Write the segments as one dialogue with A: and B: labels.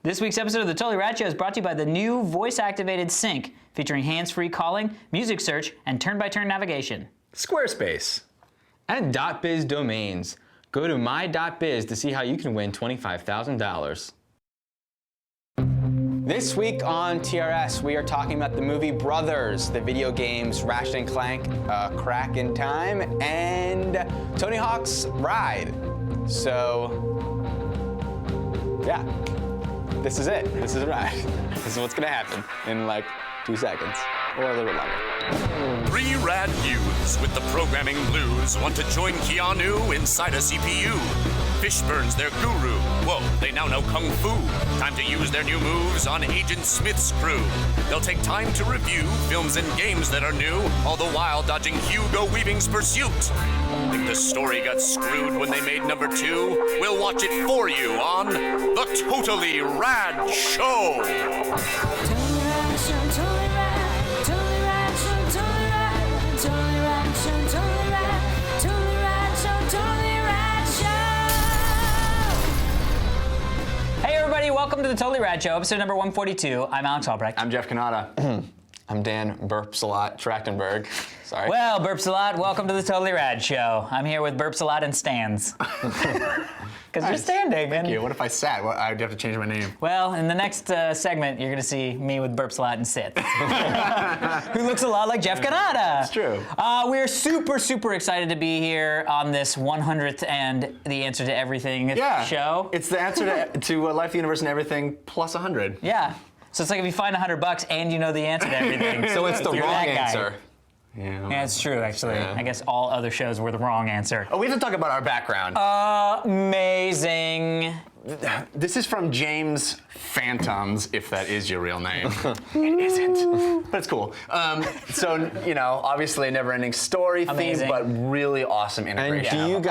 A: This week's episode of the Totally Rad Show is brought to you by the new voice-activated Sync, featuring hands-free calling, music search, and turn-by-turn navigation.
B: Squarespace. And .biz domains. Go to my.biz to see how you can win $25,000. This week on TRS, we are talking about the movie Brothers, the video games Ratchet and Clank, Crack in Time, and Tony Hawk's Ride. So, yeah, this is it. This is a ride. This is what's gonna happen in like 2 seconds, or a little bit longer.
C: 3 rad youths with the programming blues want to join Keanu inside a CPU. Fishburne's their guru. Whoa, they now know Kung Fu. Time to use their new moves on Agent Smith's crew. They'll take time to review films and games that are new, all the while dodging Hugo Weaving's pursuit. Think the story got screwed when they made number 2? We'll watch it for you on The Totally Rad Show.
A: Hey everybody, welcome to the Totally Rad Show, episode number 142. I'm Alex Albrecht.
B: I'm Jeff Canada. I'm Dan Burpsalot Trachtenberg. Sorry.
A: Well, Burpsalot, welcome to the Totally Rad Show. I'm here with Burpsalot and Stans. Because you're standing, man.
B: Thank you. What if I sat? Well, I'd have to change my name.
A: Well, in the next segment, you're going to see me with Burpsalot and Sith. Who looks a lot like Jeff Canada.
B: It's true.
A: We're super excited to be here on this 100th and the answer to everything show.
B: It's the answer to Life, the Universe, and Everything plus 100.
A: Yeah. So it's like if you find $100 and you know the answer to everything.
B: So it's the
A: you're
B: wrong
A: that guy.
B: answer.
A: Yeah, it's true, actually.
B: Yeah.
A: I guess all other shows were the wrong answer.
B: Oh, we have to talk about our background.
A: Amazing.
B: This is from James Phantoms, if that is your real name. It isn't, but it's cool. So, you know, obviously a never-ending story
A: Amazing.
B: theme, but really awesome integration.
A: And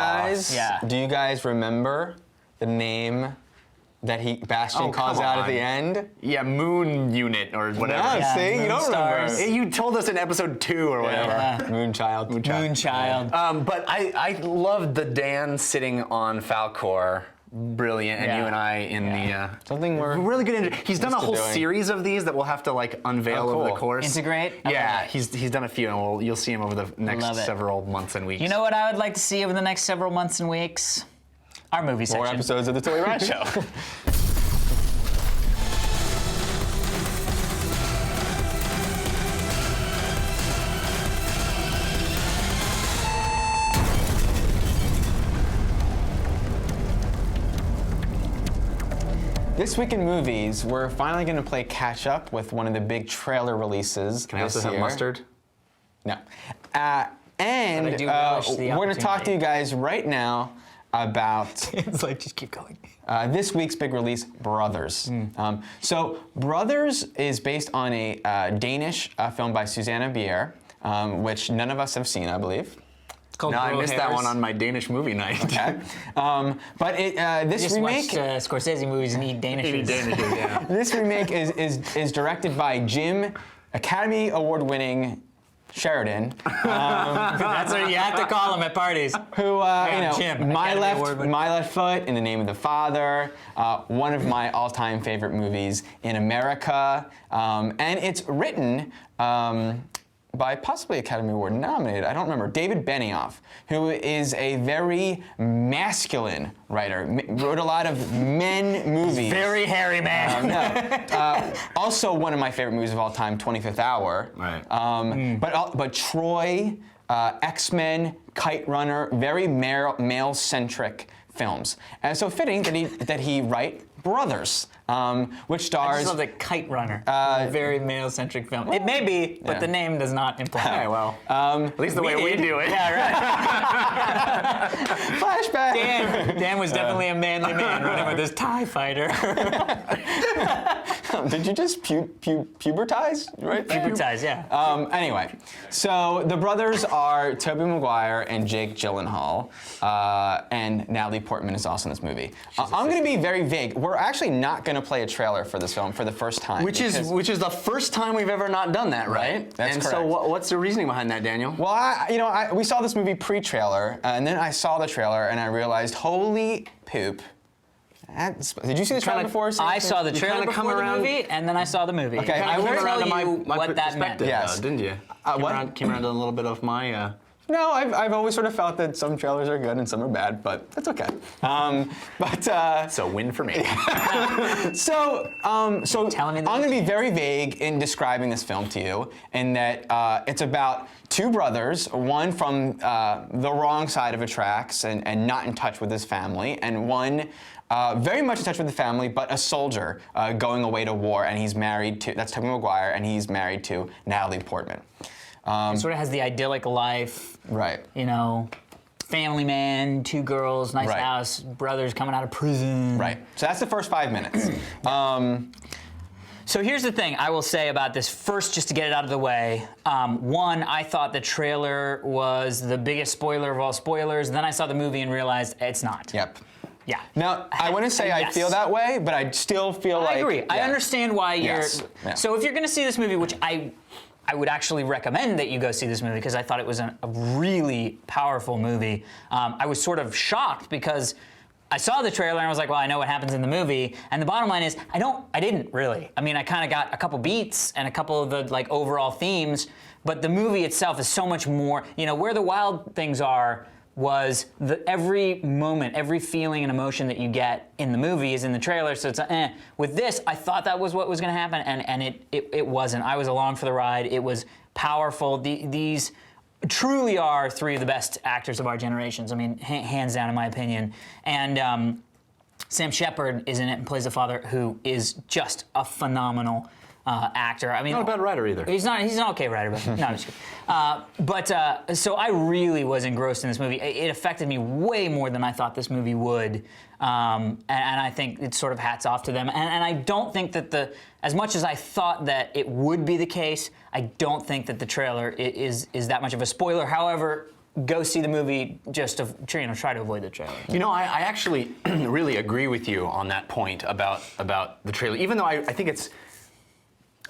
B: do you guys remember the name that Bastion calls out at the end? Yeah, Moon Unit or whatever.
A: Yeah,
B: see, you don't
A: Stars.
B: remember. You told us in episode 2 or whatever.
A: Yeah.
B: Moonchild. But I loved the Dan sitting on Falcor. Brilliant, and you and I in the
A: something we're
B: really good. He's done a whole series of these that we'll have to like unveil over the course.
A: Integrate.
B: Yeah, he's done a few, and you'll see him over the next several months and weeks.
A: You know what I would like to see over the next several months and weeks? Our movie section.
B: More episodes of the Totally Rad Show. This week in movies, we're finally going to play catch up with one of the big trailer releases. Can I also have mustard? No. And we're going to talk to you guys right now about
A: It's like, just keep going.
B: this week's big release, Brothers. So Brothers is based on a Danish film by Susanna Bier, which none of us have seen, I believe. No, I missed that one on my Danish movie night. Okay. But this remake...
A: Just watch Scorsese movies and eat Danishes.
B: Yeah. This remake is directed by Jim Academy Award-winning Sheridan.
A: That's what you have to call him at parties.
B: Who,
A: Jim,
B: My Left Foot, In the Name of the Father, one of my all-time favorite movies in America. And it's written by possibly Academy Award nominated, I don't remember, David Benioff, who is a very masculine writer, wrote a lot of men movies.
A: Very hairy man.
B: Also one of my favorite movies of all time, 25th Hour. Right. But Troy, X-Men, Kite Runner, very male-centric films. And so fitting that he write Brothers, which stars...
A: I just love the Kite Runner. Very male-centric film. It may be, but the name does not imply.
B: Well, at least the way we do it.
A: Yeah, right.
B: Flashback.
A: Dan was definitely a manly man running with his TIE fighter.
B: Did you just pubertize? Right?
A: Pubertize, yeah.
B: Anyway, so the brothers are Tobey Maguire and Jake Gyllenhaal, and Natalie Portman is also in this movie. I'm going to be very vague. We're actually not going to play a trailer for this film for the first time.
D: Which is the first time we've ever not done that, right?
B: That's
D: and
B: correct.
D: so what's the reasoning behind that, Daniel?
B: Well, we saw this movie pre-trailer, and then I saw the trailer, and I realized, holy poop. Did you see the trailer before?
A: I saw the trailer before the movie, and then I saw the movie.
B: Okay,
A: I will
D: came around
A: tell
D: to
A: you
D: my
A: what that meant.
B: Yes.
D: didn't you? Came around to a little bit of my...
B: No, I've always sort of felt that some trailers are good and some are bad, but that's okay.
D: It's a win for me.
B: So I'm
A: Telling me
B: going to be very vague in describing this film to you, in that it's about two brothers, one from the wrong side of the tracks and not in touch with his family, and one very much in touch with the family, but a soldier going away to war, and he's married to, that's Tobey Maguire, and he's married to Natalie Portman.
A: It sort of has the idyllic life.
B: Right.
A: You know, family man, two girls, nice
B: Right.
A: house, brothers coming out of prison.
B: Right. So that's the first 5 minutes.
A: So here's the thing I will say about this first, just to get it out of the way. One, I thought the trailer was the biggest spoiler of all spoilers. Then I saw the movie and realized it's not.
B: Yep.
A: Yeah.
B: Now, I want to say
A: Yes.
B: I feel that way, but I still feel like...
A: I agree. I
B: yeah.
A: understand why you're...
B: Yes. Yeah.
A: So if you're going to see this movie, which I would actually recommend that you go see this movie because I thought it was a really powerful movie. I was sort of shocked because I saw the trailer and I was like, well, I know what happens in the movie. And the bottom line is, I didn't really. I mean, I kind of got a couple beats and a couple of the like overall themes, but the movie itself is so much more, you know, where the wild things are was every moment, every feeling and emotion that you get in the movie is in the trailer, so it's With this, I thought that was what was going to happen, and it wasn't. I was along for the ride. It was powerful. These truly are three of the best actors of our generations. I mean, hands down, in my opinion. And Sam Shepard is in it and plays the father, who is just a phenomenal actor. I mean,
D: Not a bad writer either.
A: He's an okay writer, but no, I'm just kidding. So I really was engrossed in this movie. It affected me way more than I thought this movie would, and I think it's sort of hats off to them. And I don't think that as much as I thought that it would be the case, I don't think that the trailer is that much of a spoiler. However, go see the movie just to try to avoid the trailer.
D: You know, I actually really agree with you on that point about the trailer, even though I think it's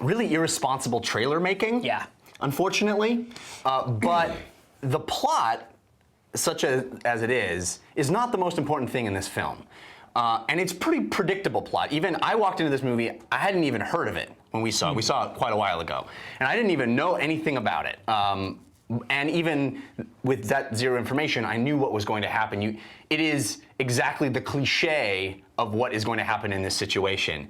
D: really irresponsible trailer making.
A: Yeah.
D: Unfortunately. But the plot, such as it is not the most important thing in this film. And it's pretty predictable plot. Even I walked into this movie, I hadn't even heard of it when we saw it. We saw it quite a while ago. And I didn't even know anything about it. And even with that zero information, I knew what was going to happen. It is exactly the cliche of what is going to happen in this situation.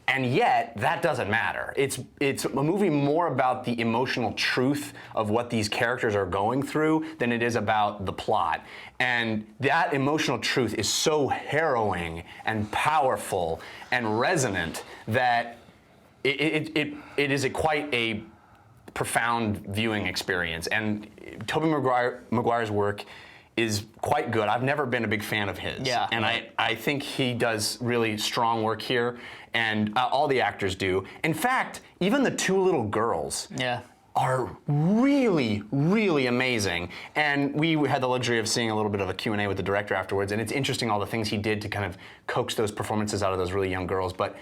D: And yet, that doesn't matter. It's a movie more about the emotional truth of what these characters are going through than it is about the plot. And that emotional truth is so harrowing and powerful and resonant that it is quite a profound viewing experience. And Tobey Maguire's work is quite good. I've never been a big fan of his.
A: Yeah.
D: And I think he does really strong work here, and all the actors do. In fact, even the two little girls are really, really amazing. And we had the luxury of seeing a little bit of a Q&A with the director afterwards, and it's interesting all the things he did to kind of coax those performances out of those really young girls. But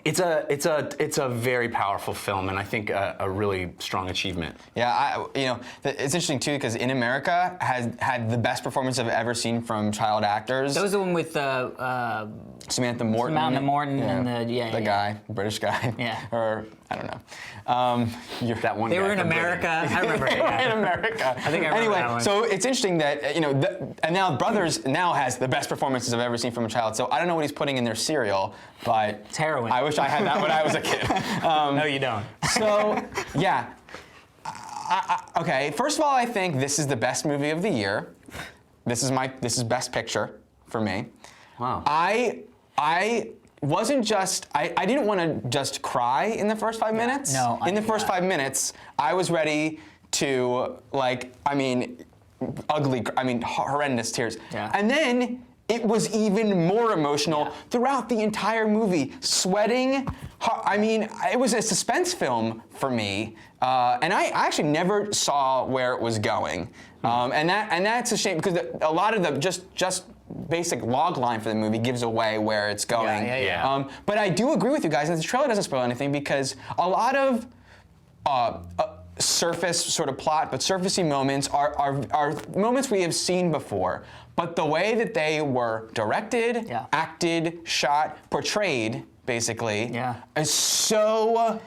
D: it's a very powerful film, and I think a really strong achievement.
B: Yeah, it's interesting too because In America has had the best performance I've ever seen from child actors.
A: That was the one with
B: Samantha Morton.
A: Samantha Morton and the
B: guy, British guy.
A: Yeah.
B: Or I don't know.
D: That one.
A: They
D: guy
A: were in
D: from
A: America. I remember.
B: They were in America.
A: I think I remember
B: anyway,
A: that one.
B: so it's interesting that and now Brothers now has the best performances I've ever seen from a child. So I don't know what he's putting in their cereal, but
A: It's heroin.
B: I wish I had that when I was a kid.
A: No, you don't.
B: So yeah. Okay. First of all, I think this is the best movie of the year. This is Best Picture for me.
D: Wow.
B: I wasn't just I didn't want to just cry in the first 5 minutes.
A: No,
B: in the first 5 minutes, I was ready to horrendous tears.
A: Yeah.
B: And then it was even more emotional throughout the entire movie. Sweating, I mean, it was a suspense film for me, and I actually never saw where it was going, and that's a shame because a lot of the just basic log line for the movie gives away where it's going. But I do agree with you guys, and the trailer doesn't spoil anything because a lot of surface sort of plot, but surfacey moments are moments we have seen before. But the way that they were directed, acted, shot, portrayed, basically, is so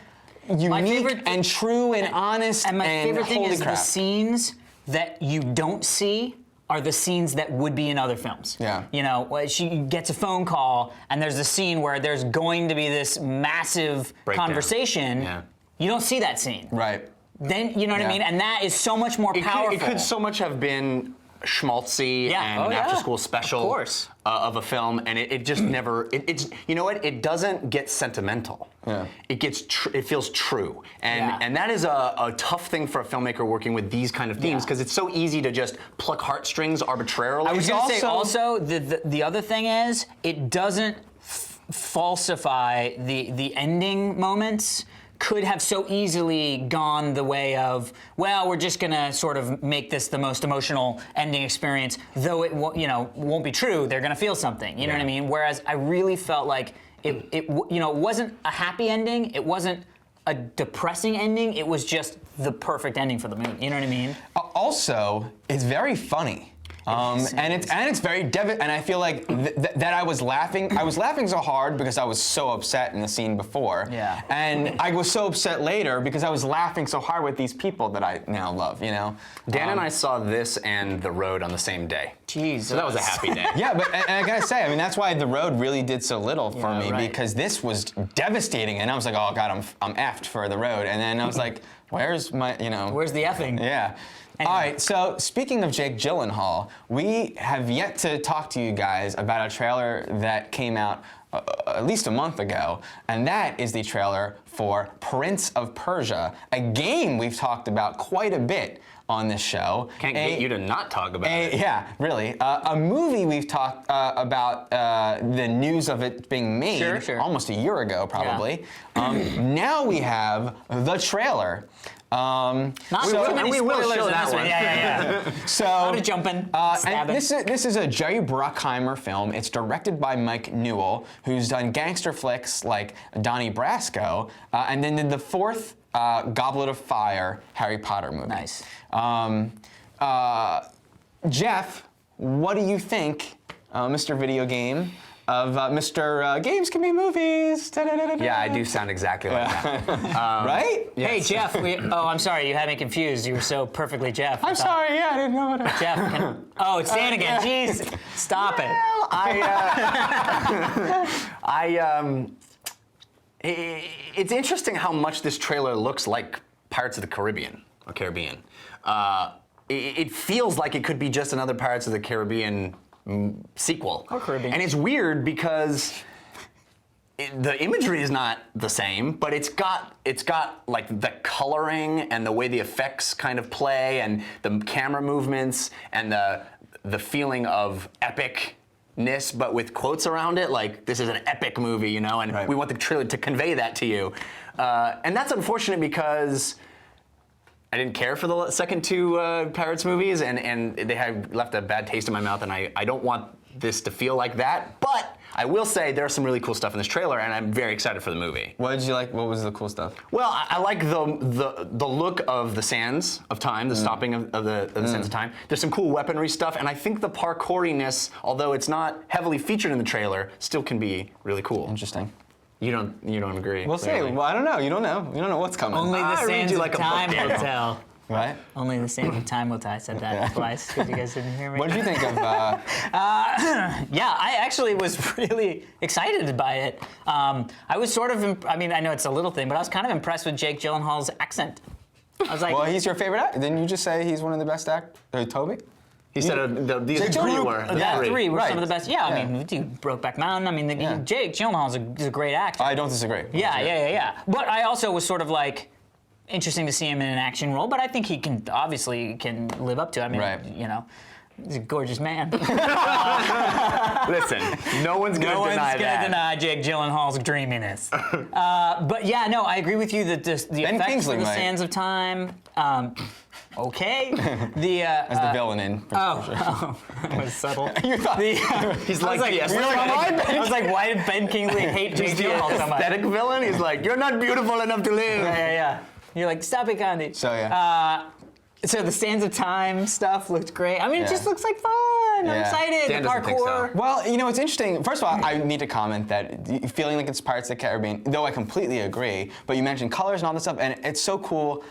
B: unique and true and honest.
A: And my favorite thing is
B: crap.
A: the scenes that you don't see are the scenes that would be in other films. You know, she gets a phone call, and there's a scene where there's going to be this massive conversation. You don't see that scene.
B: Right.
A: Then, you know what I mean? And that is so much more powerful.
D: It could so much have been schmaltzy and an after-school special of a film, and it just never. It's you know what? It doesn't get sentimental. It gets. It feels true, and that is a tough thing for a filmmaker working with these kind of themes because it's so easy to just pluck heartstrings arbitrarily.
A: I was going to say also the other thing is it doesn't falsify the ending moments. Could have so easily gone the way of, well, we're just gonna sort of make this the most emotional ending experience, though it won't be true. They're gonna feel something, you know what I mean? Whereas I really felt like it wasn't a happy ending, it wasn't a depressing ending, it was just the perfect ending for the movie. You know what I mean?
B: Also, it's very funny. And it's very and I feel like that I was laughing so hard because I was so upset in the scene before. And I was so upset later because I was laughing so hard with these people that I now love, you know?
D: Dan and I saw this and The Road on the same day.
A: Jeez.
D: So that was a happy day.
B: But and I gotta say, I mean, that's why The Road really did so little for me because this was devastating, and I was like, oh God, I'm effed for The Road, and then I was like, where's my,
A: Where's the effing?
B: Yeah. Anyway. All right, so speaking of Jake Gyllenhaal, we have yet to talk to you guys about a trailer that came out at least a month ago, and that is the trailer for Prince of Persia, a game we've talked about quite a bit on this show.
D: Can't get you to not talk about it.
B: Yeah, really. A movie we've talked about the news of it being made almost a year ago, probably. Now we have the trailer.
A: We will show that one.
B: So,
A: a lot of jumping, stabbing.
B: This is a Jerry Bruckheimer film. It's directed by Mike Newell, who's done gangster flicks like Donnie Brasco, and then did the fourth Goblet of Fire Harry Potter movie.
A: Nice.
B: Jeff, what do you think, Mr. Video Game, of Mr. Games Can Be Movies?
D: Yeah, I do sound exactly like that.
B: Right?
A: Yes. Hey, Jeff. I'm sorry. You had me confused. You were so perfectly Jeff.
B: I'm sorry. Yeah, I didn't know what
A: Jeff. It's Dan again. Jeez. Stop it.
D: It's interesting how much this trailer looks like Pirates of the Caribbean. It feels like it could be just another Pirates of the Caribbean sequel.
A: Or Caribbean.
D: And it's weird because the imagery is not the same, but it's got like the coloring and the way the effects kind of play and the camera movements and the feeling of epicness, but with quotes around it, like this is an epic movie, you know, and we want the trailer to convey that to you. And that's unfortunate because I didn't care for the second two Pirates movies, and they have left a bad taste in my mouth, and I don't want this to feel like that, but I will say there's some really cool stuff in this trailer, and I'm very excited for the movie.
B: What did you like? What was the cool stuff?
D: Well, I like the look of the sands of time, the stopping of the sands of time. There's some cool weaponry stuff, and I think the parkouriness, although it's not heavily featured in the trailer, still can be really cool.
B: Interesting.
D: You don't agree?
B: We'll see. Well, I don't know. You don't know. You don't know what's coming.
A: Only the sands of time will tell.
B: Right?
A: Only the sands of time will tell. I said that twice because you guys didn't hear me.
B: What did you think of?
A: Yeah, I actually was really excited by it. I was sort of, I know it's a little thing, but I was kind of impressed with Jake Gyllenhaal's accent. I was like,
B: well, he's your favorite actor. Didn't you just say he's one of the best actors? Toby?
D: He said these three were.
A: Three were some of the best. Yeah, I mean, dude, Brokeback Mountain. Jake Gyllenhaal is a great actor.
B: I don't disagree.
A: Yeah. But I also was sort of like, interesting to see him in an action role, but I think he can live up to it. I mean, you know. He's a gorgeous man.
D: Listen, no one's gonna deny that.
A: deny Jake Gyllenhaal's dreaminess. But yeah, no, I agree with you that the effects
B: Kingsley
A: of the
B: might.
A: Sands of Time. Okay.
B: As the villain in.
A: That was subtle.
B: You thought
D: He's like,
A: I was like, why did Ben Kingsley hate Jake Gyllenhaal so much?
D: aesthetic villain. He's like, you're not beautiful enough to live.
A: Yeah. You're like, stop it, Gandhi.
B: So yeah.
A: So the Sands of Time stuff looked great. I mean, it
B: Yeah.
A: just looks like fun. I'm
B: Yeah.
A: excited.
D: Dan
A: the
D: doesn't think
A: parkour.
D: so.
B: Well, you know, it's interesting. First of all, I need to comment that feeling like it's Pirates of the Caribbean, though I completely agree, but you mentioned colors and all this stuff, and it's so cool.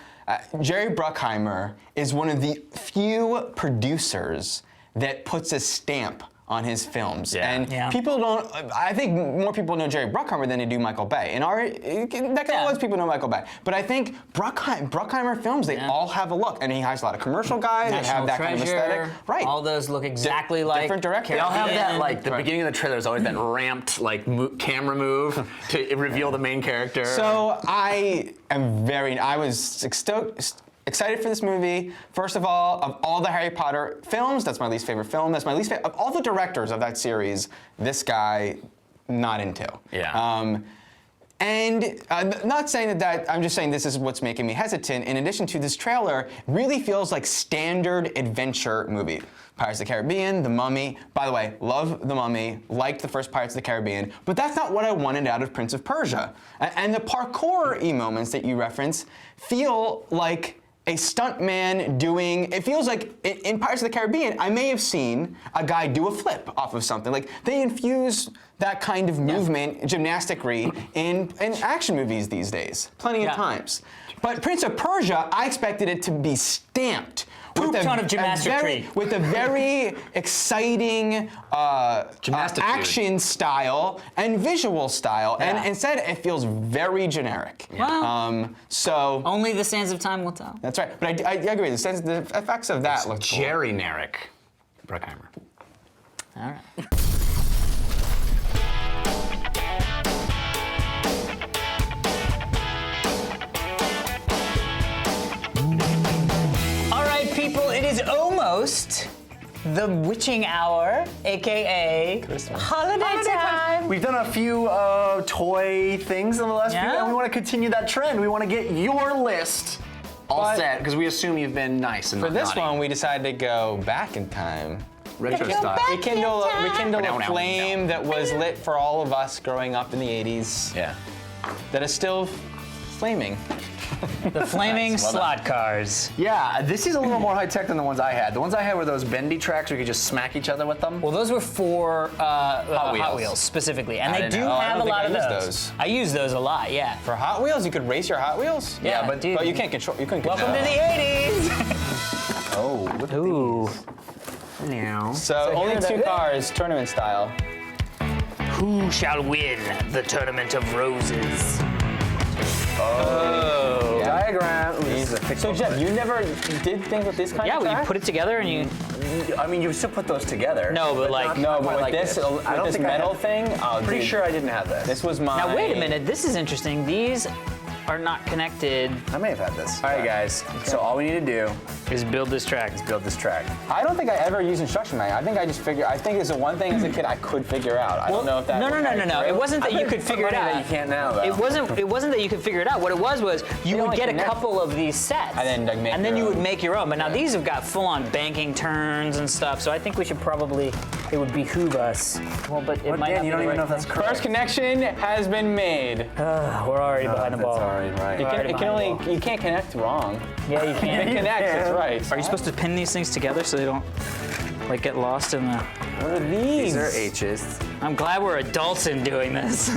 B: Jerry Bruckheimer is one of the few producers that puts a stamp on his films.
D: Yeah.
B: And
A: Yeah.
B: people don't, I think more people know Jerry Bruckheimer than they do Michael Bay. And that kind of was people know Michael Bay. But I think Bruckheimer films, they all have a look. And he has a lot of commercial guys that have that kind of aesthetic. Right.
A: All those look exactly like
B: different directors.
D: They all have that,
A: Yeah.
D: like, the beginning of the trailer is always that ramped, like, camera move to reveal the main character.
B: So I was excited for this movie. First of all the Harry Potter films, that's my least favorite film. That's my least favorite. Of all the directors of that series, this guy, not into.
D: Yeah.
B: And not saying that, I'm just saying this is what's making me hesitant. In addition to this trailer, really feels like standard adventure movie. Pirates of the Caribbean, The Mummy. By the way, love The Mummy, liked the first Pirates of the Caribbean, but that's not what I wanted out of Prince of Persia. And the parkour-y moments that you reference feel like a stuntman doing, it feels like in Pirates of the Caribbean, I may have seen a guy do a flip off of something. Like, they infuse that kind of movement, gymnasticry, in action movies these days. Plenty of times. But Prince of Persia, I expected it to be stamped.
A: Poop ton of gymnasticry.
B: With a very exciting action style and visual style.
A: Yeah.
B: And instead, it feels very generic.
A: Wow.
B: So
A: Only the Sands of Time will tell.
B: that's right. But I agree. The effects of that look cool.
D: Jerry Narek, Bruckheimer.
A: All right. All right, people, it is almost the witching hour, aka holiday time.
D: We've done a few toy things in the last few,
A: Yeah.
D: and we want to continue that trend. We want to get your list all set, because we assume you've been nice and
B: For
D: not
B: this
D: naughty.
B: one, we decided to go back in time.
D: Retro style.
B: Rekindle
D: No.
B: a flame that was lit for all of us growing up in the 80s.
D: Yeah.
B: That is still flaming.
A: The flaming slot cars.
D: Yeah, this is a little more high tech than the ones I had. The ones I had were those bendy tracks where you could just smack each other with them.
A: Well, those were for Hot
D: Wheels.
A: Wheels specifically, and
D: I
A: they
D: didn't
A: do
D: know.
A: have
B: I
A: a
B: don't
A: lot of
B: think I
A: those.
B: used those.
A: I use those a lot, yeah.
B: For Hot Wheels, you could race your Hot Wheels?
A: Yeah,
D: but
A: dude.
B: But you can't control. You couldn't control.
A: Welcome to the 80s.
D: Oh, look at
A: Ooh.
D: now.
B: So only two cars, tournament style.
A: Who shall win the Tournament of Roses?
B: Oh.
D: Diagram.
B: So Jeff, you never did things with this kind
A: Yeah,
B: of
A: well, you
B: track?
A: put it together and you.
D: I mean, you still put those together.
A: No, but like.
B: No, but with
D: like
B: this,
D: this. I
B: with
D: don't
B: this
D: think I
B: metal
D: had-
B: thing, oh,
D: Pretty
B: dude,
D: sure I didn't have this.
B: this was my.
A: Now wait a minute. This is interesting. These are not connected.
D: I may have had this. All right, guys. So all we need to do
A: Is build this track.
D: is build this track.
B: I don't think I ever used instruction manual. I think I just figured. I think it's the one thing as a kid I could figure out. I don't know if that.
A: No. It wasn't that you could figure it out.
D: That you can't now, though.
A: It wasn't that you could figure it out. What it was you would
B: only
A: get a
B: connect-
A: couple of these sets,
B: And then, like, make
A: and then
B: your
A: you would
B: own.
A: make your own. But now these have got full-on banking turns and stuff. So I think we should probably. It would behoove us. Well, but it might
D: Dan,
A: not
D: you
A: be
D: don't
A: the
D: even
A: right
D: know if that's
A: thing.
D: correct.
B: First connection has been made.
A: We're already behind the ball.
D: right.
B: You can't connect wrong.
A: Yeah, you
B: It
A: can't.
B: connects. It's right.
A: Are you supposed to pin these things together so they don't like get lost in the?
B: What are these?
D: These are H's.
A: I'm glad we're adults in doing this.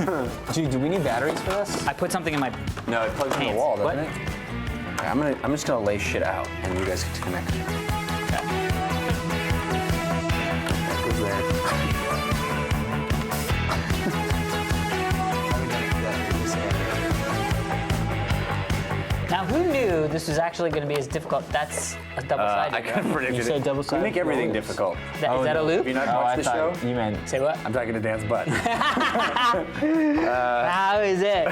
B: Dude, do we need batteries for this?
A: I put something in my.
D: No, it plugs in the
A: Pants.
D: wall, doesn't
A: What?
D: it? All right, I'm just gonna lay shit out, and you guys get to connect. That goes there.
A: Now, who knew this was actually going to be as difficult? That's a double-sided.
D: I could have predicted
B: You
D: it.
B: said double-sided
D: We make everything
B: rollers.
D: difficult.
A: Is that a loop?
D: Have you not watched the show?
B: You meant.
A: Say what?
D: I'm talking to Dan's butt.
A: How is it?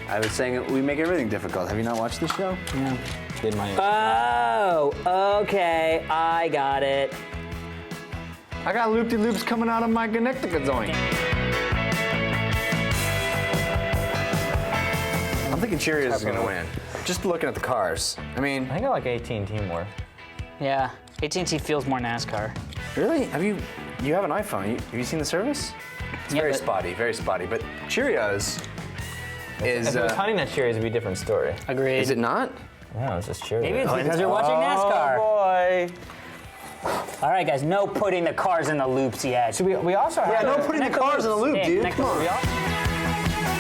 D: I was saying we make everything difficult. Have you not watched the show?
A: Yeah.
B: Did my.
A: Oh, okay. I got it.
D: I got loop-de-loops coming out of my Gymnasticry joint. I'm thinking Cheerios is gonna win. Just looking at the cars. I mean,
B: I think I like AT&T more.
A: Yeah, AT&T feels more NASCAR.
D: really? You have an iPhone? Have you seen the service? It's
A: Yeah,
D: very
A: but-
D: spotty, very spotty. But Cheerios is.
B: If it was Honey Nut Cheerios, it'd be a different story.
A: Agreed.
D: Is it not?
B: No, it's just Cheerios.
A: Maybe it's because you're watching
B: Oh
A: NASCAR.
B: boy.
A: All right, guys, no putting the cars in the loops yet.
B: So we also have.
D: Yeah, no putting the cars in the loop,
A: Yeah,
D: dude.
A: connect
D: Come
A: the
D: on.
A: loops.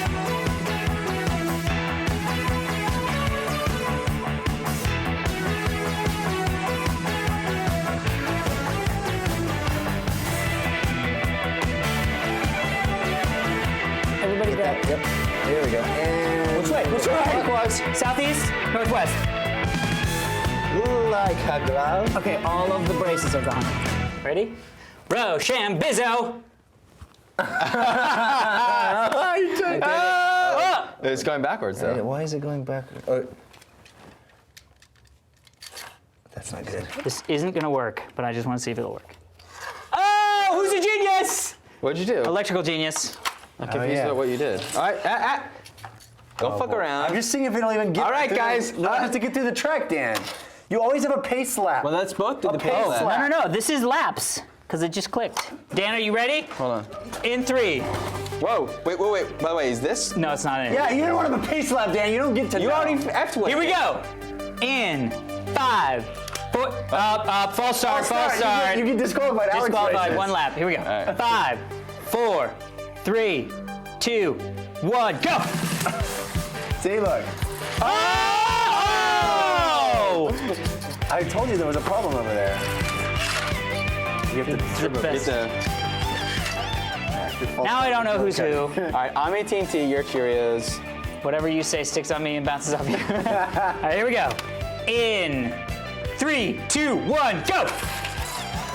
A: Everybody grab.
D: Yep. Here we go. And
A: Which way? Which way? Clockwise. Southeast? Northwest.
D: like a glove.
A: Okay, all of the braces are gone. Ready? Rochambeau.
B: It's going backwards though.
D: Why is it going back? Oh. That's not good.
A: This isn't gonna work, but I just want to see if it'll work. Oh, who's a genius?
B: What'd you do?
A: Electrical genius.
B: I'm confused
D: yeah.
B: about what you did. All right, Don't fuck around.
D: I'm just seeing if it'll even get.
B: All right,
D: through
B: guys.
D: You don't have to get through the track, Dan. You always have a pace lap.
B: Well, let's both do
D: A
B: the
D: pace
B: pace
D: lap.
B: lap.
A: No, this is laps, because it just clicked. Dan, are you ready?
B: Hold on.
A: In 3.
B: Whoa, wait. By the way, is this?
A: No, it's not in.
D: Yeah, you don't want to have a pace lap, Dan. You don't get to.
B: You
D: know.
B: already F'd with
A: Here we
B: it.
A: go. In 5, 4, up, false start, false start.
D: You get disqualified. Alex
A: Disqualified,
D: races.
A: 1 lap. Here we go.
B: right.
A: 5, 4, 3, 2, 1, go!
D: See, look.
A: Oh!
D: I told you there was a problem over there. You have to.
A: The best.
B: Get
A: Now I don't know who's who.
B: All right, I'm AT&T, you're Cheerios.
A: Whatever you say sticks on me and bounces off you. All right, here we go. In 3, 2, 1, go!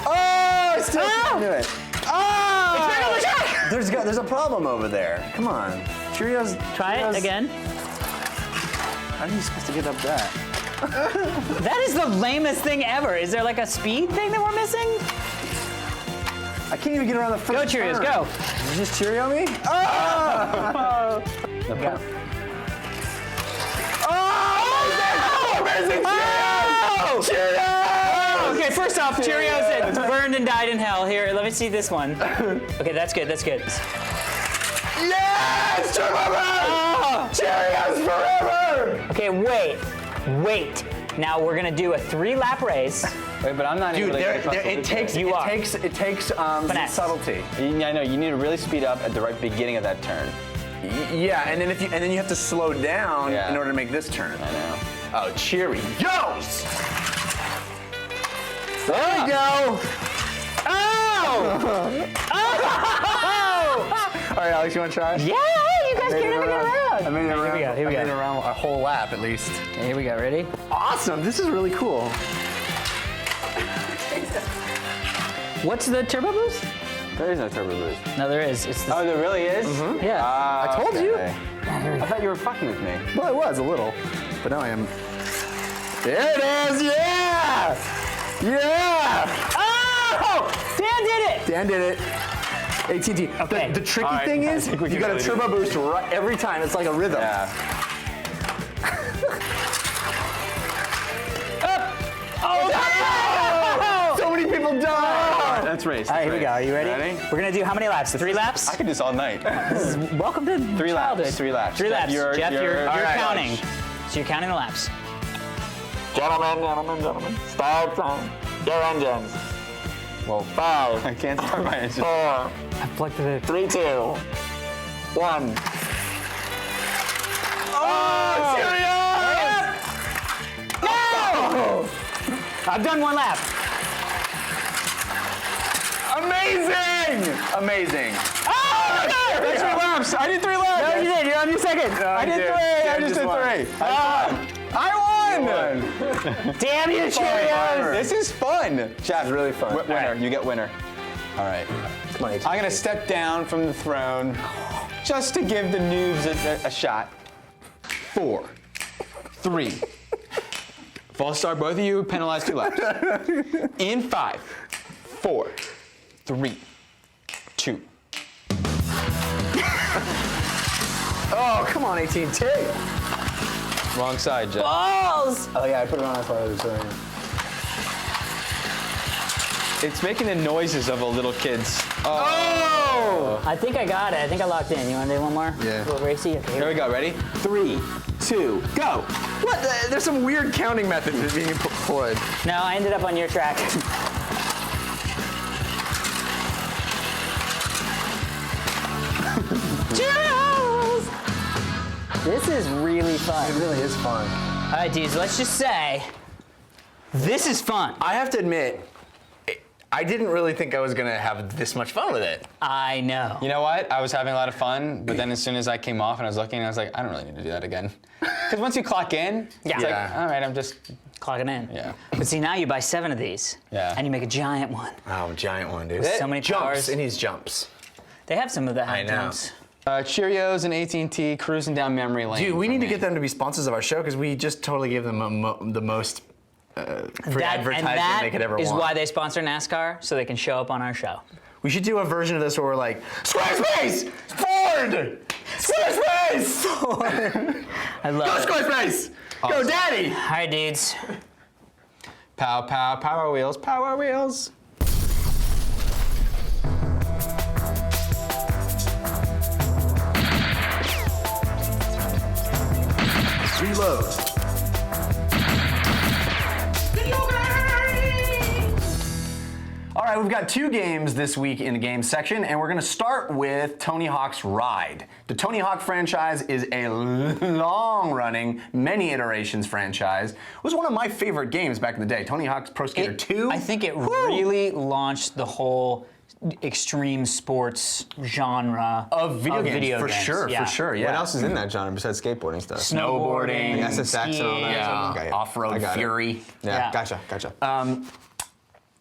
D: Oh, I still can't do it. Oh!
A: It's back on the track!
D: There's a problem over there. Come on. Cheerios.
A: Try
D: Cheerios-
A: it again.
D: How are you supposed to get up that?
A: That is the lamest thing ever. Is there like a speed thing that we're missing?
D: I can't even get around the first
A: Go, Cheerios,
D: turn.
A: go.
D: Did you just Cheerio me? Oh!
A: Go.
D: Oh! Amazing
A: Oh!
D: Cheerios!
A: Okay, first off, Cheerios it burned and died in hell. Here, let me see this one. Okay, that's good, that's good.
D: Yes! Turbo
A: Oh!
D: Cheerios forever!
A: Okay, wait. Now we're gonna do a 3-lap race.
B: Wait, but I'm not
D: Dude,
B: able to get across the
D: it
B: loop
D: takes
B: yet.
A: You are.
D: some subtlety.
B: I know, you need to really speed up at the right beginning of that turn.
D: Yeah, and then you have to slow down
B: Yeah.
D: in order to make this turn.
B: I know.
D: Oh, Cheerios! There we go.
A: Oh!
D: All right, Alex, you want to try?
A: Yeah, you guys
D: I made
A: can't
D: it
A: even get
D: around.
A: around.
D: I made it around.
A: Here we
D: I made it
A: go.
D: around a whole lap at least.
A: Okay, here we go, ready?
D: Awesome! This is really cool.
A: What's the turbo boost?
B: There is no turbo boost.
A: No, there is. It's the,
B: Oh, there really is?
A: yeah.
B: I
D: told you.
B: I thought you were fucking with me.
D: Well, it was a little, but now I am. There it is! Yeah! Yeah!
A: Oh! Dan did it!
D: Dan did it. AT&T.
A: Okay.
D: The tricky
B: All right,
D: thing
B: I
D: is,
B: think we
D: you
B: can
D: got to
B: really do
D: turbo boost right every time. It's like a rhythm.
B: Yeah.
A: Oh!
D: So many people die!
B: That's race.
A: All right, here we go. Are you ready?
B: Ready?
A: We're gonna do how many laps? 3 laps?
B: I could do this all night.
A: Welcome to
B: 3 laps.
A: childhood.
B: 3 laps.
A: 3 laps. Jeff, you're
B: all right.
A: counting. So you're counting the laps.
E: Gentlemen, start from your engines.
B: Well,
E: 5,
B: I can't start my engine.
E: 4,
A: I plugged it in.
E: 3, 2, 1.
A: I've done 1 lap.
D: Amazing! Amazing.
A: Oh,
B: That's 3 laps. I did 3 laps.
A: no, you did. You're on your second.
B: I did 3. I just did 3. I won.
A: Damn you, Cheerios.
B: This is fun. Jeff,
D: It's really fun.
B: Winner.
A: All right.
B: You get winner. All right.
D: Come on, AT&T.
B: I'm gonna step down from the throne just to give the noobs a shot. 4, 3. False start, both of you penalized 2 laps. In 5, 4, 3, 2.
D: Oh, come on, AT&T.
B: Wrong side, Jeff.
A: Balls!
D: Oh yeah, I put it on as far as
B: It's making the noises of a little kid's.
D: Oh!
A: I think I got it. I think I locked in. You want to do one more?
D: Yeah.
A: A little racy? Okay,
B: Here we go, ready?
D: 3, 2, go. What? There's some weird counting method that's being employed.
A: No, I ended up on your track. Cheers! This is really fun.
D: It really is fun.
A: All right, dudes, let's just say this is fun.
D: I have to admit, I didn't really think I was gonna have this much fun with it.
A: I know.
B: You know what? I was having a lot of fun, but then as soon as I came off and I was looking, I was like, I don't really need to do that again. Because once you clock in, it's like, all right, I'm just.
A: Clocking in.
B: Yeah.
A: But see, now you buy 7 of these.
B: Yeah.
A: And you make a giant one.
D: Oh, giant one, dude.
A: So many
D: jumps.
A: powers.
D: It needs jumps.
A: They have some of that.
D: I know.
A: Jumps.
B: Cheerios and AT&T cruising down memory lane.
D: Dude, we
B: for
D: need to
B: me.
D: get them to be sponsors of our show because we just totally gave them the most free advertising they could ever
A: is
D: want.
A: why they sponsor NASCAR, so they can show up on our show.
D: We should do a version of this where we're like, Squarespace! Ford! Squarespace! Ford!
A: I love
D: Go
A: it.
D: Squarespace! Go Daddy!
A: All right, dudes.
B: Pow, pow, power wheels, power wheels.
D: Reload. All right, we've got 2 games this week in the games section, and we're going to start with Tony Hawk's Ride. The Tony Hawk franchise is a long-running, many iterations franchise. It was one of my favorite games back in the day. Tony Hawk's Pro Skater 2.
A: I think it really launched the whole extreme sports genre
D: of video games, for sure,
A: Yeah.
D: for sure, yeah.
B: What else is in that genre besides skateboarding stuff?
A: Snowboarding,
B: Like SSX and all that.
D: Yeah,
B: Okay,
D: Off-Road
B: I got it.
D: Fury.
B: Yeah,
A: Yeah.
B: gotcha.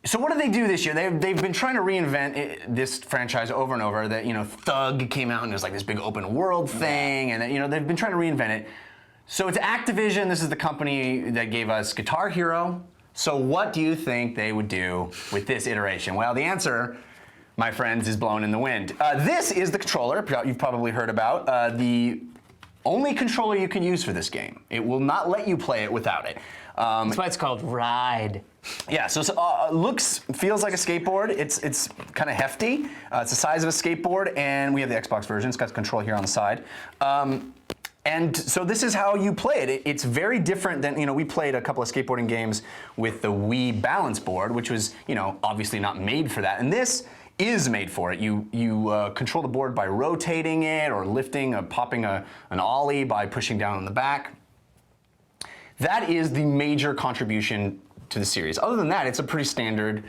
D: So what did they do this year? They've been trying to reinvent this franchise over and over. That, you know, Thug came out and it was like this big open world thing, and you know, they've been trying to reinvent it. So it's Activision. This is the company that gave us Guitar Hero. So what do you think they would do with this iteration? Well, the answer, my friends, is blown in the wind. This is the controller you've probably heard about. The only controller you can use for this game. It will not let you play it without it.
A: That's why it's called Ride.
D: Yeah, so feels like a skateboard. It's kind of hefty. It's the size of a skateboard, and we have the Xbox version. It's got the control here on the side. And so this is how you play it. It's very different than, you know, we played a couple of skateboarding games with the Wii balance board, which was, you know, obviously not made for that. And this is made for it. You control the board by rotating it or lifting, popping an ollie by pushing down on the back. That is the major contribution to the series. Other than that, it's a pretty standard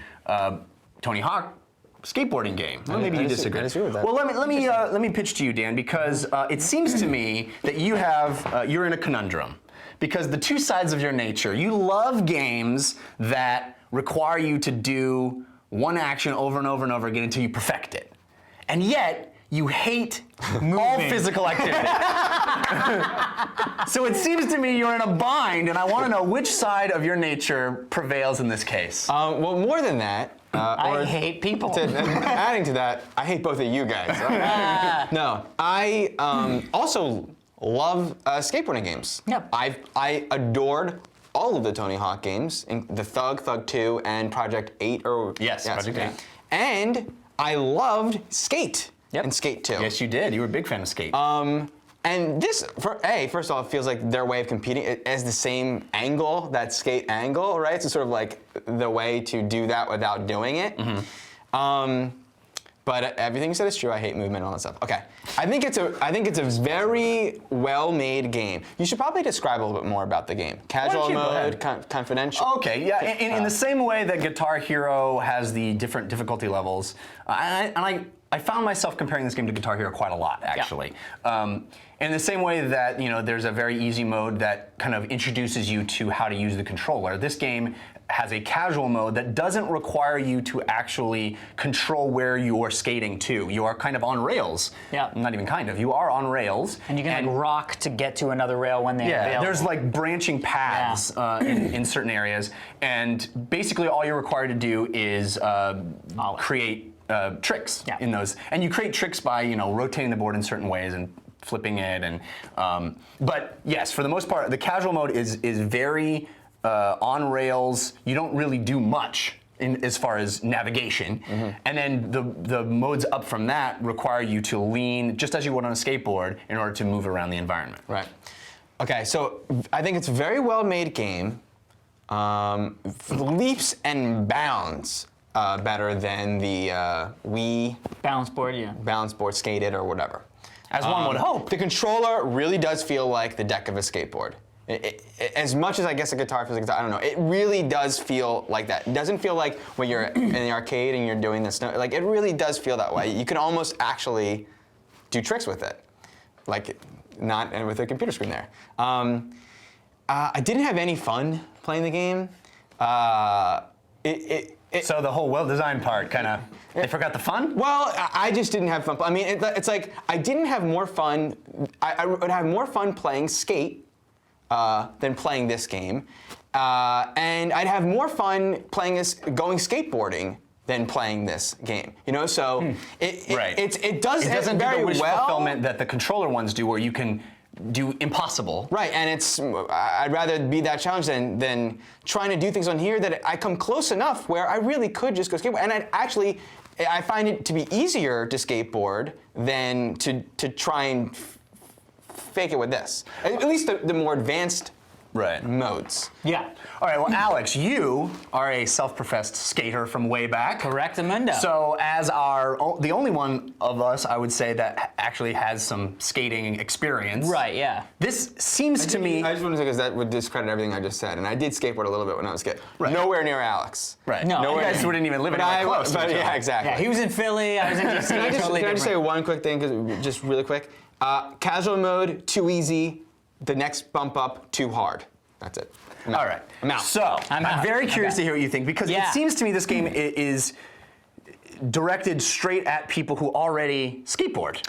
D: Tony Hawk skateboarding game. Well, maybe you disagree.
B: I disagree with that.
D: Well, let me pitch to you, Dan, because it seems to me that you're in a conundrum. Because the two sides of your nature, you love games that require you to do one action over and over and over again until you perfect it, and yet you hate all physical activity. So it seems to me you're in a bind, and I want to know which side of your nature prevails in this case.
B: Well, more than that,
A: I hate people.
B: Adding to that, I hate both of you guys. No, I also love skateboarding games.
A: Yep.
B: I adored all of the Tony Hawk games, the Thug 2, and Project 8.
D: Yes, Project 8.
B: And I loved Skate.
A: Yep.
B: And Skate 2.
D: Yes, you did. You were a big fan of Skate.
B: And this, first of all, it feels like their way of competing is the same angle, that Skate angle, right? So sort of like the way to do that without doing it. Mm-hmm. But everything you said is true. I hate movement and all that stuff. Okay, I think it's a very well-made game. You should probably describe a little bit more about the game. Casual mode, confidential.
D: Okay, yeah. In the same way that Guitar Hero has the different difficulty levels, I found myself comparing this game to Guitar Hero quite a lot, actually. Yeah. In the same way that, you know, there's a very easy mode that kind of introduces you to how to use the controller. This game has a casual mode that doesn't require you to actually control where you're skating to. You are kind of on rails.
A: Yeah.
D: Not even kind of. You are on rails.
A: And you can like rock to get to another rail when they're available.
D: There's like branching paths in certain areas, and basically all you're required to do is create tricks
A: Yeah.
D: in those, and you create tricks by rotating the board in certain ways and flipping it, and but yes, for the most part, the casual mode is very on rails. You don't really do much as far as navigation, and then the modes up from that require you to lean just as you would on a skateboard in order to move around the environment.
B: Right. Okay, so I think it's a very well made game. Leaps and bounds better than the Wii
A: Balance board, yeah.
B: balance board, Skated, or whatever.
D: As one would hope.
B: The controller really does feel like the deck of a skateboard. As much as I guess a guitar feels like a guitar, I don't know. It really does feel like that. It doesn't feel like when you're in the arcade and you're doing this. Like, it really does feel that way. You can almost actually do tricks with it, like not with a computer screen there. I didn't have any fun playing the game.
D: So the whole well-designed part kind of, they forgot the fun?
B: Well, I just didn't have fun. I mean, it's like I didn't have more fun. I would have more fun playing Skate than playing this game, and I'd have more fun going skateboarding than playing this game. So it doesn't
D: very
B: do the wish
D: fulfillment that the controller ones do, where you can do impossible.
B: Right, and I'd rather be that challenge than trying to do things on here that I come close enough where I really could just go skateboard. And I find it to be easier to skateboard than to try and fake it with this. At least the more advanced modes.
A: Yeah.
D: All right, well, Alex, you are a self-professed skater from way back.
A: Correctamundo.
D: So as the only one of us, I would say, that actually has some skating experience.
A: Right, yeah.
D: This seems to me...
B: I just want to say, because that would discredit everything I just said. And I did skateboard a little bit when I was a kid.
D: Right.
B: Nowhere near Alex.
D: Right.
A: No,
D: you guys wouldn't even live anywhere close.
B: But yeah, exactly.
A: Yeah, he was in Philly, I was in DC.
B: Can I
A: Totally
B: just say
A: different.
B: one quick thing, just really quick? Casual mode, too easy. The next bump up, too hard. That's it.
D: All right.
B: I'm out.
D: So,
A: I'm
D: I'm
A: out.
D: very curious
A: Okay.
D: to hear what you think, because
A: Yeah.
D: it seems to me this game is directed straight at people who already skateboard.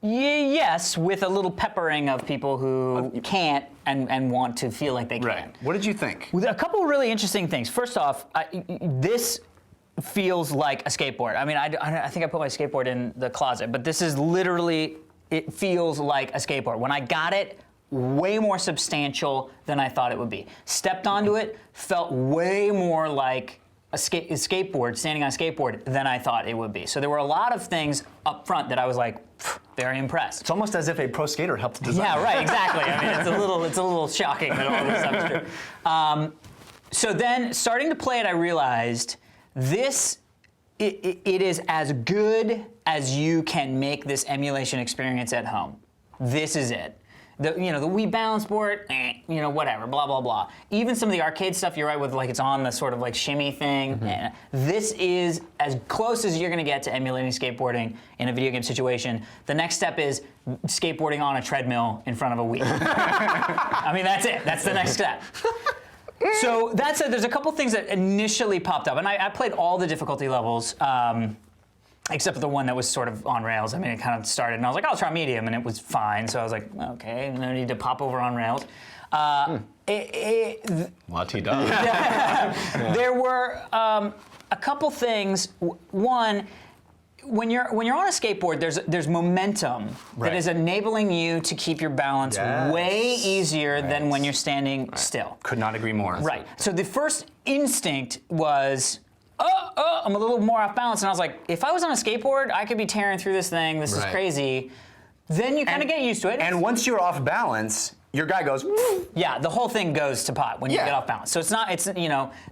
A: Yes, with a little peppering of people who can't and want to feel like they can.
D: What did you think?
A: With a couple of really interesting things. First off, this feels like a skateboard. I mean, I think I put my skateboard in the closet, but this is literally, it feels like a skateboard. When I got it, way more substantial than I thought it would be. Stepped onto it, felt way more like a skateboard, standing on a skateboard, than I thought it would be. So there were a lot of things up front that I was like, very impressed.
D: It's almost as if a pro skater helped design.
A: Yeah, right, exactly. I mean, it's a little shocking that all this stuff is true. So then, starting to play it, I realized it is as good as you can make this emulation experience at home. This is it. The Wii balance board, whatever, blah, blah, blah. Even some of the arcade stuff, you're right, with like it's on the sort of like shimmy thing. This is as close as you're gonna get to emulating skateboarding in a video game situation. The next step is skateboarding on a treadmill in front of a Wii. I mean, that's it. That's the next step. So that said, there's a couple things that initially popped up, and I played all the difficulty levels. Except for the one that was sort of on rails. I mean, it kind of started, and I was like, I'll try medium, and it was fine. So I was like, okay, no need to pop over on rails.
D: La-ti-da.
A: There were a couple things. One, when you're on a skateboard, there's momentum that is enabling you to keep your balance way easier than when you're standing still.
D: Could not agree more.
A: Right. So the first instinct was, I'm a little more off balance, and I was like, if I was on a skateboard, I could be tearing through this thing. This is crazy. Then you kind of get used to it.
D: And once you're off balance, your guy goes,
A: yeah, the whole thing goes to pot when you get off balance. So it's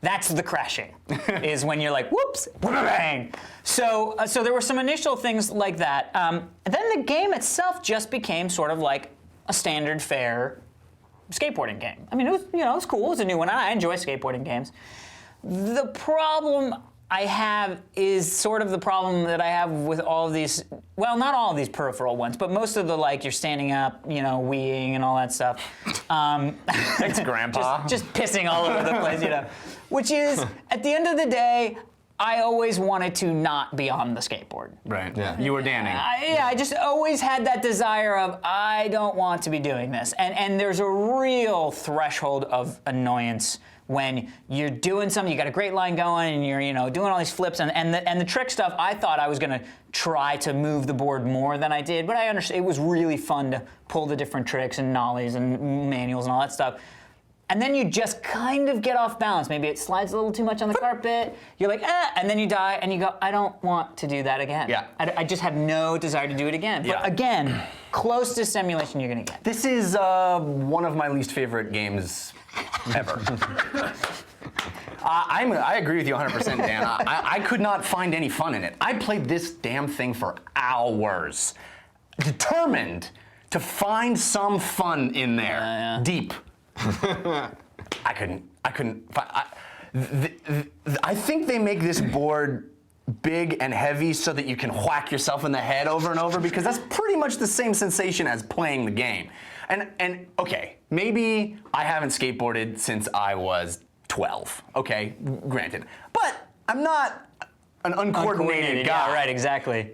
A: that's the crashing, is when you're like, whoops, bang. So there were some initial things like that. Then the game itself just became sort of like a standard fare skateboarding game. I mean, it was cool. It was a new one. I enjoy skateboarding games. The problem I have is sort of the problem that I have with all of these, well, not all of these peripheral ones, but most of the, like, you're standing up, weeing and all that stuff.
D: thanks, Grandpa.
A: Just pissing all over the place, Which is, at the end of the day, I always wanted to not be on the skateboard.
D: Right. Yeah. You were Danning.
A: I just always had that desire of, I don't want to be doing this. And there's a real threshold of annoyance when you're doing something, you got a great line going, and you're doing all these flips and the trick stuff. I thought I was gonna try to move the board more than I did, but I understand it was really fun to pull the different tricks and nollies and manuals and all that stuff. And then you just kind of get off balance. Maybe it slides a little too much on the carpet. You're like, and then you die, and you go, I don't want to do that again.
D: Yeah.
A: I just have no desire to do it again.
D: Yeah.
A: But again, closest simulation you're gonna get.
D: This is one of my least favorite games ever. I agree with you 100%, Dan. I could not find any fun in it. I played this damn thing for hours, determined to find some fun in there, deep. I couldn't find. I think they make this board big and heavy so that you can whack yourself in the head over and over, because that's pretty much the same sensation as playing the game. And okay, maybe I haven't skateboarded since I was 12. Okay, granted, but I'm not an uncoordinated guy.
A: Yeah, right, exactly.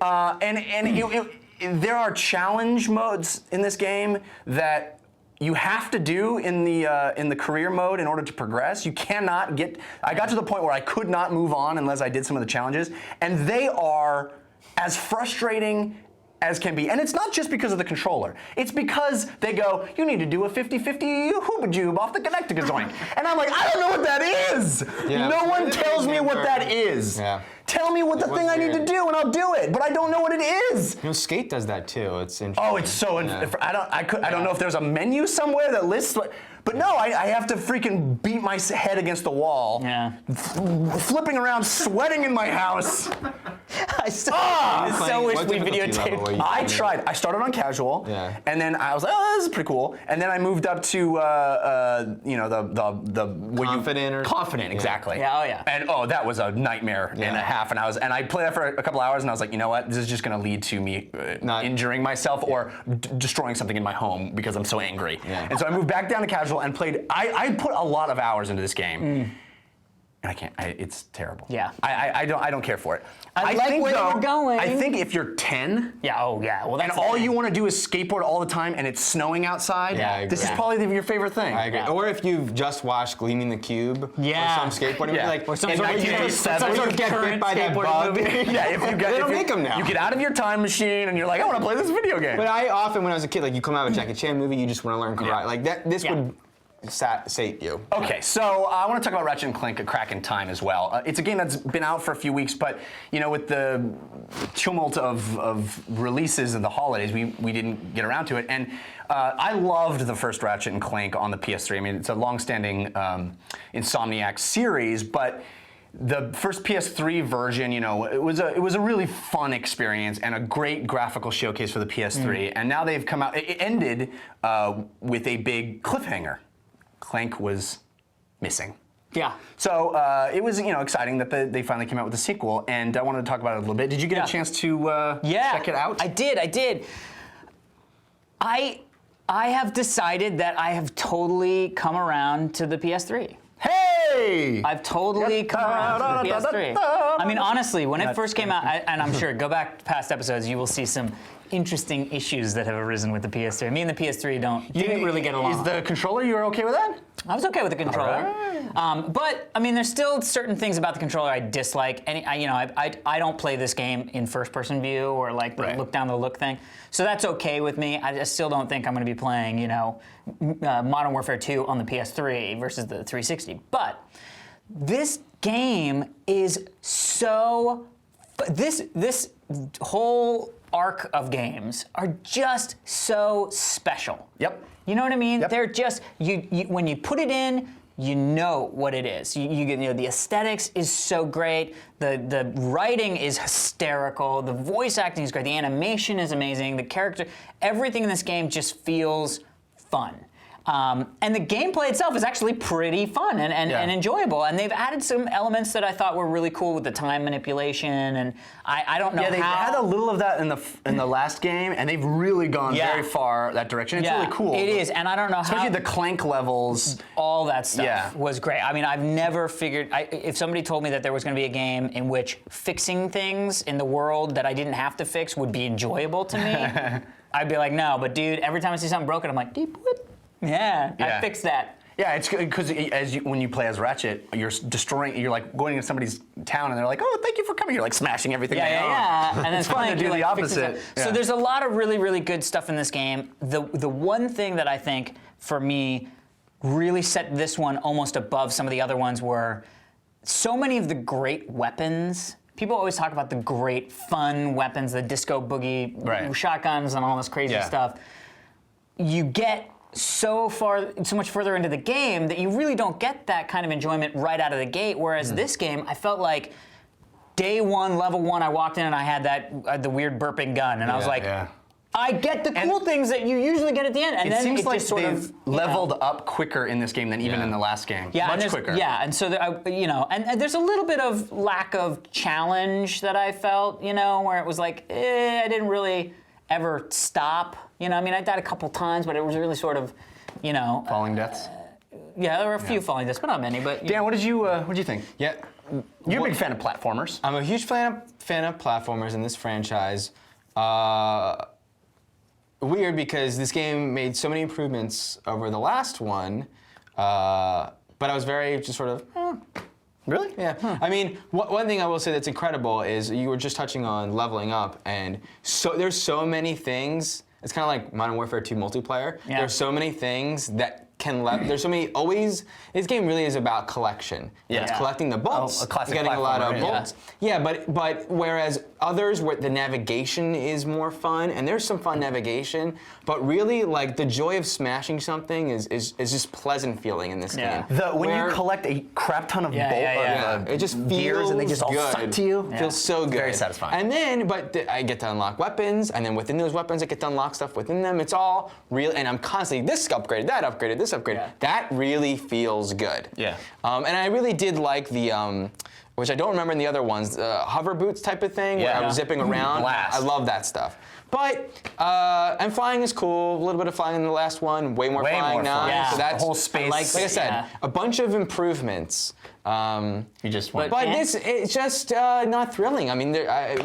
D: There are challenge modes in this game that you have to do in the career mode in order to progress. You cannot get. I got to the point where I could not move on unless I did some of the challenges, and they are as frustrating as can be. And it's not just because of the controller. It's because they go, you need to do a 50-50 hooba-joob off the connecticut joint. And I'm like, I don't know what that is.
B: Yeah.
D: No one tells me what that is.
B: Yeah.
D: Tell me what the thing I need to do and I'll do it, but I don't know what it is.
B: Skate does that too. It's interesting.
D: Oh, it's so. I don't know if there's a menu somewhere that lists what. But no, I have to freaking beat my head against the wall.
A: Yeah.
D: Flipping around, sweating in my house.
A: I so wish
B: what
A: we
B: difficulty level were
A: videotaped.
B: you
D: I
B: playing?
D: tried. I started on casual,
B: Yeah.
D: and then I was like, "Oh, this is pretty cool." And then I moved up to, the where
B: Confident or
D: confident, exactly.
A: Yeah, oh, yeah.
D: And that was a nightmare and a half. And I played that for a couple hours, and I was like, you know what? This is just going to lead to me
B: Not
D: injuring myself or destroying something in my home because I'm so angry.
B: Yeah.
D: And so I moved back down to casual and played. I put a lot of hours into this game. And I can't. It's terrible.
A: Yeah.
D: I don't care for it.
A: I like
D: think,
A: where
D: though,
A: you're going.
D: I think if you're 10.
A: Yeah, oh yeah. Well,
D: And
A: that's
D: all you want to do is skateboard all the time, and it's snowing outside.
B: Yeah, I agree.
D: This is probably your favorite thing.
B: I agree.
A: Yeah.
B: Or if you've just watched Gleaming the Cube,
A: Yeah.
B: or some skateboarding,
D: Yeah.
B: like
A: Or some
B: in
A: sort of
B: 1987,
A: some sort
B: you
A: of
B: get bit
A: current
B: by that
A: skateboarding
B: bug.
A: movie.
D: Yeah, if you get,
B: They don't
D: if you,
B: make 'em now.
D: You get out of your time machine, and you're like, I want to play this video game.
B: But I often, when I was a kid, like you come out of a Jackie Chan movie, you just want to learn karate.
D: Yeah.
B: Like that, this
A: Yeah.
B: would sate you.
D: Okay, so I want to talk about Ratchet and Clank: A Crack in Time as well. It's a game that's been out for a few weeks, but with the tumult of releases and the holidays, we didn't get around to it. And I loved the first Ratchet and Clank on the PS3. I mean, it's a long-standing Insomniac series, but the first PS3 version, it was a really fun experience and a great graphical showcase for the PS3. And now they've come out. It ended with a big cliffhanger. Clank was missing.
A: Yeah.
D: So it was exciting that they finally came out with a sequel, and I wanted to talk about it a little bit. Did you get a chance to check it out?
A: I did. I have decided that I have totally come around to the PS3.
D: Hey!
A: I've totally come around to the PS3. I mean, honestly, when it first came out, and I'm sure, go back to past episodes, you will see some interesting issues that have arisen with the PS3. Me and the PS3 didn't really get along.
D: Is the controller, you're okay with that?
A: I was okay with the controller, but I mean, there's still certain things about the controller I dislike. And I don't play this game in first-person view or like the look down the look thing, so that's okay with me. I just still don't think I'm going to be playing, Modern Warfare 2 on the PS3 versus the 360. But this game is so. This whole arc of games are just so special.
D: Yep.
A: You know what I mean?
D: Yep.
A: They're just you when you put it in, you know what it is. You get the aesthetics is so great. The writing is hysterical. The voice acting is great. The animation is amazing. The character, everything in this game just feels fun. And the gameplay itself is actually pretty fun and enjoyable. And they've added some elements that I thought were really cool with the time manipulation. And I don't know
D: Yeah, they had a little of that in the last game, and they've really gone very far that direction. It's really cool.
A: It is, and I don't know
D: Especially
A: how.
D: the Clank levels.
A: All that stuff was great. I mean, I've never figured. If somebody told me that there was going to be a game in which fixing things in the world that I didn't have to fix would be enjoyable to me, I'd be like, no. But dude, every time I see something broken, I'm like, deep whip. Yeah, I fixed that.
D: Yeah, it's because when you play as Ratchet, you're destroying. You're like going into somebody's town, and they're like, "Oh, thank you for coming." You're like smashing everything.
A: Yeah. And then
D: it's fun to do the opposite.
A: So there's a lot of really, really good stuff in this game. The one thing that I think for me really set this one almost above some of the other ones were so many of the great weapons. People always talk about the great fun weapons, the disco boogie shotguns and all this crazy stuff. You get so much further into the game that you really don't get that kind of enjoyment right out of the gate. Whereas this game, I felt like day one, level one, I walked in and I had the weird burping gun, and I was like, I get the cool things that you usually get at the end. And then
D: seems like
A: just sort
D: they've
A: of
D: leveled up quicker in this game than even in the last game.
A: Yeah,
D: much quicker.
A: Yeah, and so and there's a little bit of lack of challenge that I felt, where it was like, I didn't really ever stop. I mean, I died a couple times, but it was really sort of,
D: Falling deaths.
A: Yeah, there were a few falling deaths, but not many. But
D: Dan, what did you think?
B: Yeah.
D: You're a big fan of platformers.
B: I'm a huge fan of platformers in this franchise. Weird because this game made so many improvements over the last one, but I was very just sort of,
D: Really?
B: Yeah. I mean, one thing I will say that's incredible is you were just touching on leveling up, and there's so many things. It's kind of like Modern Warfare 2 multiplayer.
A: Yeah.
B: There's so many things that there's so many this game really is about collection.
D: Yeah.
B: It's collecting the bolts.
D: A classic
B: getting a lot of
D: platformer,
B: bolts. Yeah, but whereas others where the navigation is more fun, and there's some fun navigation, but really like the joy of smashing something is just pleasant feeling in this game.
D: When you collect a crap ton of
B: it just feels
D: gears and they just all
B: good.
D: suck to you.
B: It feels so good.
D: Very satisfying.
B: And then, I get to unlock weapons, and then within those weapons, I get to unlock stuff within them. It's all real, and I'm constantly this upgraded, that upgraded, this upgraded.
A: Yeah.
B: That really feels good.
D: Yeah.
B: And I really did like the, which I don't remember in the other ones, hover boots type of thing, where I was zipping around.
D: Blast.
B: I love that stuff. But, and flying is cool. A little bit of flying in the last one. Way more flying now.
A: Yeah.
B: So that's
D: the whole space.
B: like I said, a bunch of improvements.
D: You just went.
B: But it's just not thrilling. I mean,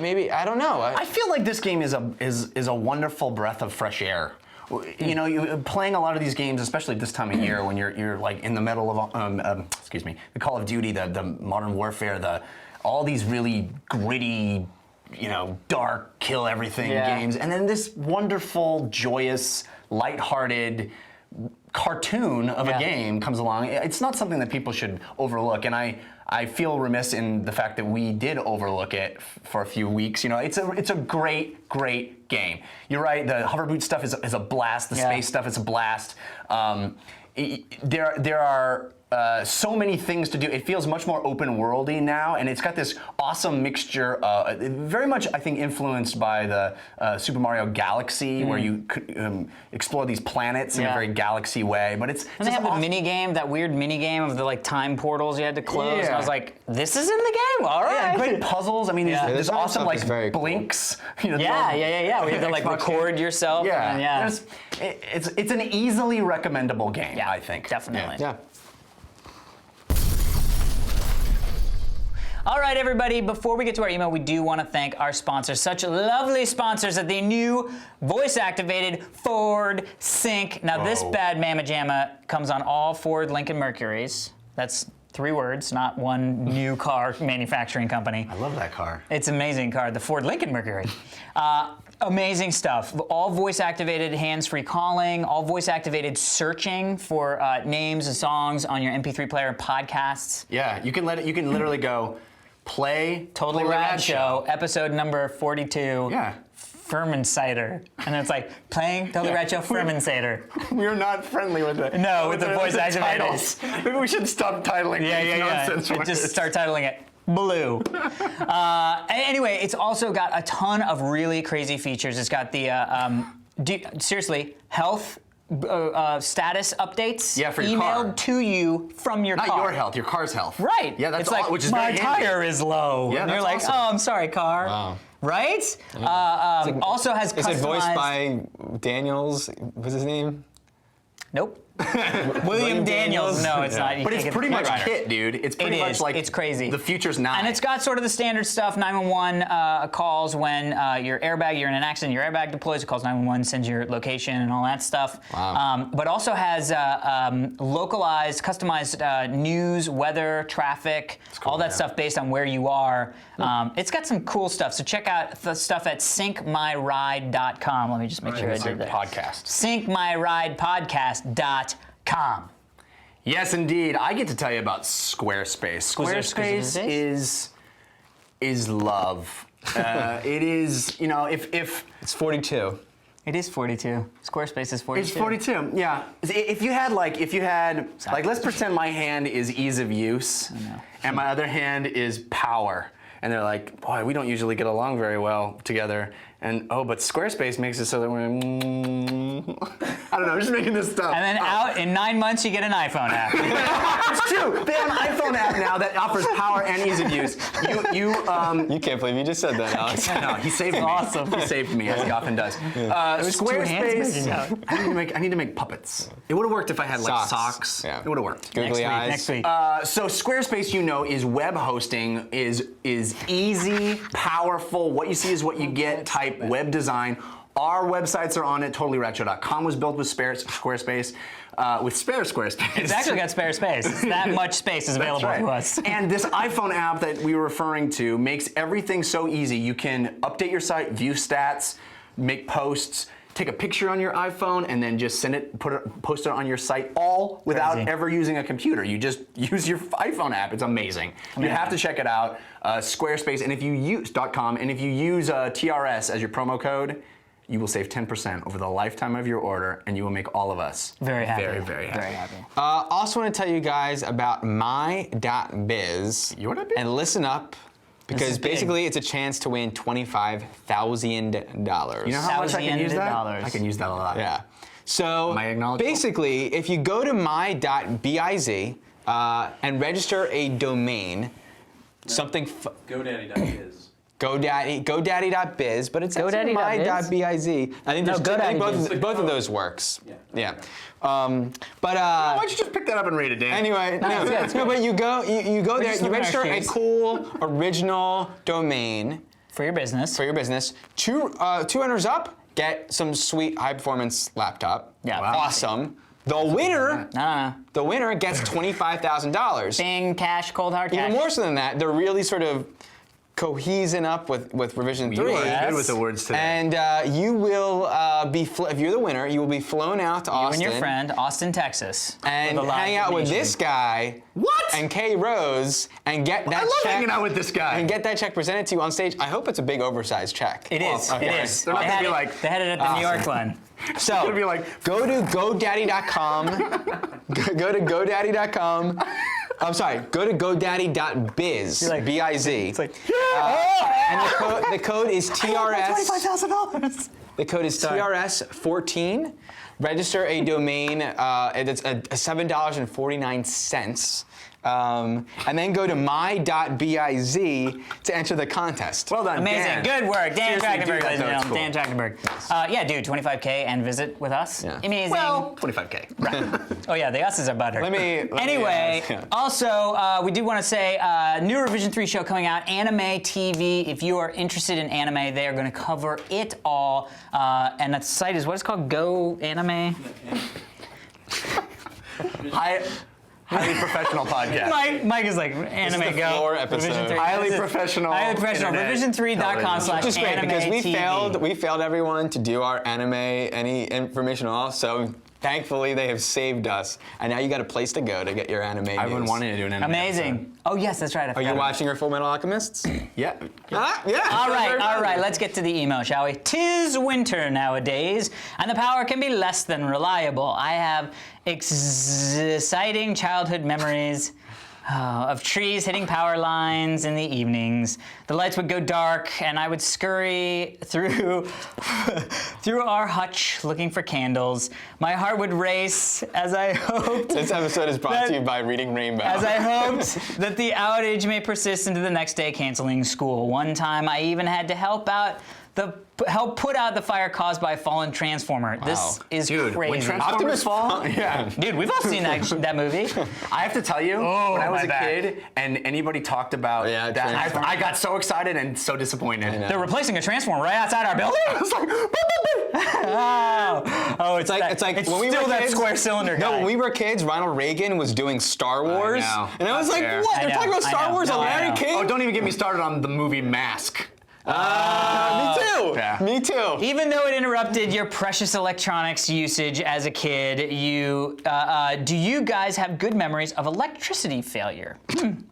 B: maybe I don't know.
D: I feel like this game is a wonderful breath of fresh air. You playing a lot of these games, especially this time of year when you're like in the middle of the Call of Duty, the Modern Warfare, all these really gritty, dark, kill everything games, and then this wonderful, joyous, lighthearted cartoon of a game comes along. It's not something that people should overlook, and I feel remiss in the fact that we did overlook it for a few weeks. It's a great game. You're right. The hover boot stuff is a blast. The space stuff is a blast. There are so many things to do. It feels much more open worldy now, and it's got this awesome mixture, very much I think influenced by the Super Mario Galaxy, where you could explore these planets in a very galaxy way. But it's
A: and they have that weird mini game of the like time portals you had to close. And I was like, this is in the game. All right.
D: Yeah, great puzzles. I mean, there's awesome like
B: very cool.
D: blinks.
A: We have to like record yourself.
D: Yeah. It's an easily recommendable game. I think
A: definitely.
B: Yeah.
A: All right, everybody, before we get to our email, we do want to thank our sponsors, such lovely sponsors at the new voice-activated Ford Sync. Now, this bad mamma jamma comes on all Ford Lincoln Mercurys. That's 3 words, not one new car manufacturing company.
D: I love that car.
A: It's an amazing car, the Ford Lincoln Mercury. Amazing stuff. All voice-activated hands-free calling, all voice-activated searching for names and songs on your MP3 player and podcasts.
D: Yeah, you can literally go play
A: Totally Rad Show, episode number 42.
D: Yeah.
A: Firmensider. And it's like, playing Totally Rad Show Firmensider.
D: We're not friendly with it.
A: No, with the voice activated.
D: Titles. Maybe we should stop titling these nonsense words.
A: Just start titling it Blue. Anyway, it's also got a ton of really crazy features. It's got the, seriously, health status updates
D: for your
A: emailed
D: car.
A: To you from your car.
D: Not your health, your car's health.
A: Right.
D: Yeah, that's
A: it's like,
D: which is
A: my
D: very handy.
A: tire is low.
D: Yeah,
A: and you're
D: that's
A: like,
D: awesome.
A: oh, I'm sorry, car.
B: Wow.
A: Right? Also has customized...
B: Is it voiced by Daniels? What's his name?
A: Nope. William Daniels. No, it's not. You
D: But
A: can't
D: it's
A: get
D: pretty
A: the
D: much
A: Knight Rider.
D: KITT, dude. It's pretty
A: It
D: much
A: is.
D: like
A: It's crazy.
D: The future's nigh.
A: And it's got sort of the standard stuff. 911 calls when you're in an accident, your airbag deploys, it calls 911, sends your location and all that stuff.
B: Wow.
A: But also has localized, customized news, weather, traffic,
D: cool,
A: all that
D: yeah.
A: stuff based on where you are. It's got some cool stuff. So check out the stuff at syncmyride.com. Let me just make sure I did that.
D: Podcast.
A: syncmyridepodcast.com.
D: Yes, indeed. I get to tell you about Squarespace. Squarespace is love. It is, if
B: It's 42.
A: It is 42. Squarespace is 42.
D: it's 42. Yeah. If you had let's pretend my hand is ease of use, and my other hand is power. And they're like, boy, we don't usually get along very well together. And but Squarespace makes it so that we're, I don't know, I'm just making this stuff.
A: And then out in 9 months, you get an iPhone app.
D: It's true. They have an iPhone app now that offers power and ease of use.
B: You can't believe you just said that, Alex.
D: No, he saved me.
A: Awesome.
D: He saved me, as he often does.
A: was 2 hands making out.
D: Squarespace. I need to make puppets. It would have worked if I had like socks.
B: Yeah.
D: It would have worked.
B: Googly eyes.
A: Next week.
D: So Squarespace, is web hosting, is easy, powerful. What you see is what you get. Type web design. Our websites are on it. TotallyRetro.com was built with Squarespace. With spare Squarespace.
A: It's actually got spare space. It's that much space is available
D: That's right.
A: to us.
D: And this iPhone app that we were referring to makes everything so easy. You can update your site, view stats, make posts, take a picture on your iPhone, and then just post it on your site, all without
A: Crazy.
D: ever using a computer. You just use your iPhone app. It's amazing. You have to check it out. Squarespace, and if you use .com, and if you use TRS as your promo code, you will save 10% over the lifetime of your order, and you will make all of us
A: Very happy.
D: very, very happy.
A: Very happy.
B: Also want to tell you guys about my.biz.
D: Your.biz?
B: And listen up, because
A: is big.
B: basically it's a chance to win $25,000.
D: You know how much I can use that?
A: $1,000.
D: I can use that a lot.
B: Yeah. So
D: Am I acknowledgeable?
B: basically, if you go to my.biz and register a domain, something
F: GoDaddy.biz.
B: GoDaddy.biz, but it's
A: GoDaddy.biz?
B: my.biz. I think
A: No,
B: both of those works. Yeah.
D: Why don't you just pick that up and read it, Dan?
B: Anyway, no, but you go there, you
A: just look at our
B: register a
A: shoes.
B: cool original domain
A: For your business.
B: for your business. Two runners up get some sweet high performance laptop.
A: Yeah. Wow.
B: Awesome. The winner gets $25,000.
A: Bing, cash, cold hard cash.
B: Even more so than that, they're really sort of cohesing up with revision 3.
D: You are
A: Yes.
D: good with the words today.
B: And you will if you're the winner, you will be flown out to
A: You
B: Austin.
A: and your friend, Austin, Texas.
B: And
A: for the live
B: hang out with
A: donation.
B: this guy.
D: What?
B: And Kay Rose and get that
D: I love
B: check.
D: hanging out with this guy.
B: And get that check presented to you on stage. I hope it's a big oversized check.
A: It is.
B: Okay.
A: It is.
D: They're not
A: They
D: gonna
A: had
D: be
A: it-
D: like,
A: They had it at the New York one.
B: So
D: gonna be like-
B: go to GoDaddy.com. go to GoDaddy.com. I'm sorry. Go to GoDaddy.biz.
A: You're like-
B: B-I-Z.
A: It's like,
B: And the code is TRS.
D: $25,000.
B: The code is TRS14. Register a domain. It's $7.49. And then go to my.biz to enter the contest.
D: Well done,
A: amazing.
D: Dan.
A: Good work. Dan
D: Seriously, do
A: Trachtenberg,
D: that,
A: ladies and
D: though. It's
A: gentlemen. Dan Trachtenberg. Yeah, dude, 25K and visit with us.
B: Yeah.
A: Amazing.
D: Well, 25K.
A: Oh yeah, the us's are butter.
B: Let me
A: Anyway,
B: ask, yeah.
A: also we do want to say new Revision 3 show coming out, Anime TV. If you are interested in anime, they are going to cover it all. And that site is what it's called, Go Anime.
D: Highly professional podcast.
A: Mike is like Anime
B: the
A: Go.
B: floor episode.
A: Revision 3.
D: Highly
A: This is
D: professional.
A: Highly professional.
D: internet
A: Revision3.com/anime
B: Which is great because we
A: TV.
B: failed everyone to do our anime, any information at all. So thankfully they have saved us, and now you got a place to go to get your anime.
D: I've been
B: news.
D: wanting to do an anime.
A: Amazing. Oh yes, that's right. I
B: Are you
A: forgot.
B: watching your Full Metal Alchemists?
D: Yeah.
B: Yeah.
A: All right, let's get to the email, shall we? 'Tis winter nowadays, and the power can be less than reliable. I have exciting childhood memories of trees hitting power lines in the evenings. The lights would go dark, and I would scurry through our hutch looking for candles. My heart would race as I hoped.
B: This episode is brought to you by Reading Rainbow.
A: As I hoped that the outage may persist into the next day, canceling school. One time I even had to help out help put out the fire caused by a fallen transformer. This is
D: Dude, when
A: crazy.
D: Transformers fall, yeah.
A: Dude, we've all seen that movie.
D: I have to tell you, when I was
A: my
D: a
A: back.
D: kid and anybody talked about that,
B: Transformers.
D: I got so excited and so disappointed.
A: They're replacing a transformer right outside our building.
D: I was like,
A: It's
B: like
A: it's
B: when we
A: still
B: were
A: that
B: kids-
A: square cylinder guy.
B: No, when we were kids, Ronald Reagan was doing Star Wars,
D: know.
B: and I was like,
D: Fair.
B: "What?
A: I
B: They're
A: know,
B: talking about
A: I
B: Star
A: know.
B: Wars
A: No,
B: on
A: I
B: Larry
A: know.
B: King."
D: oh, don't even get me started on the movie Mask.
B: Me too.
D: Yeah.
B: Me too.
A: Even though it interrupted your precious electronics usage as a kid, do you guys have good memories of electricity failure?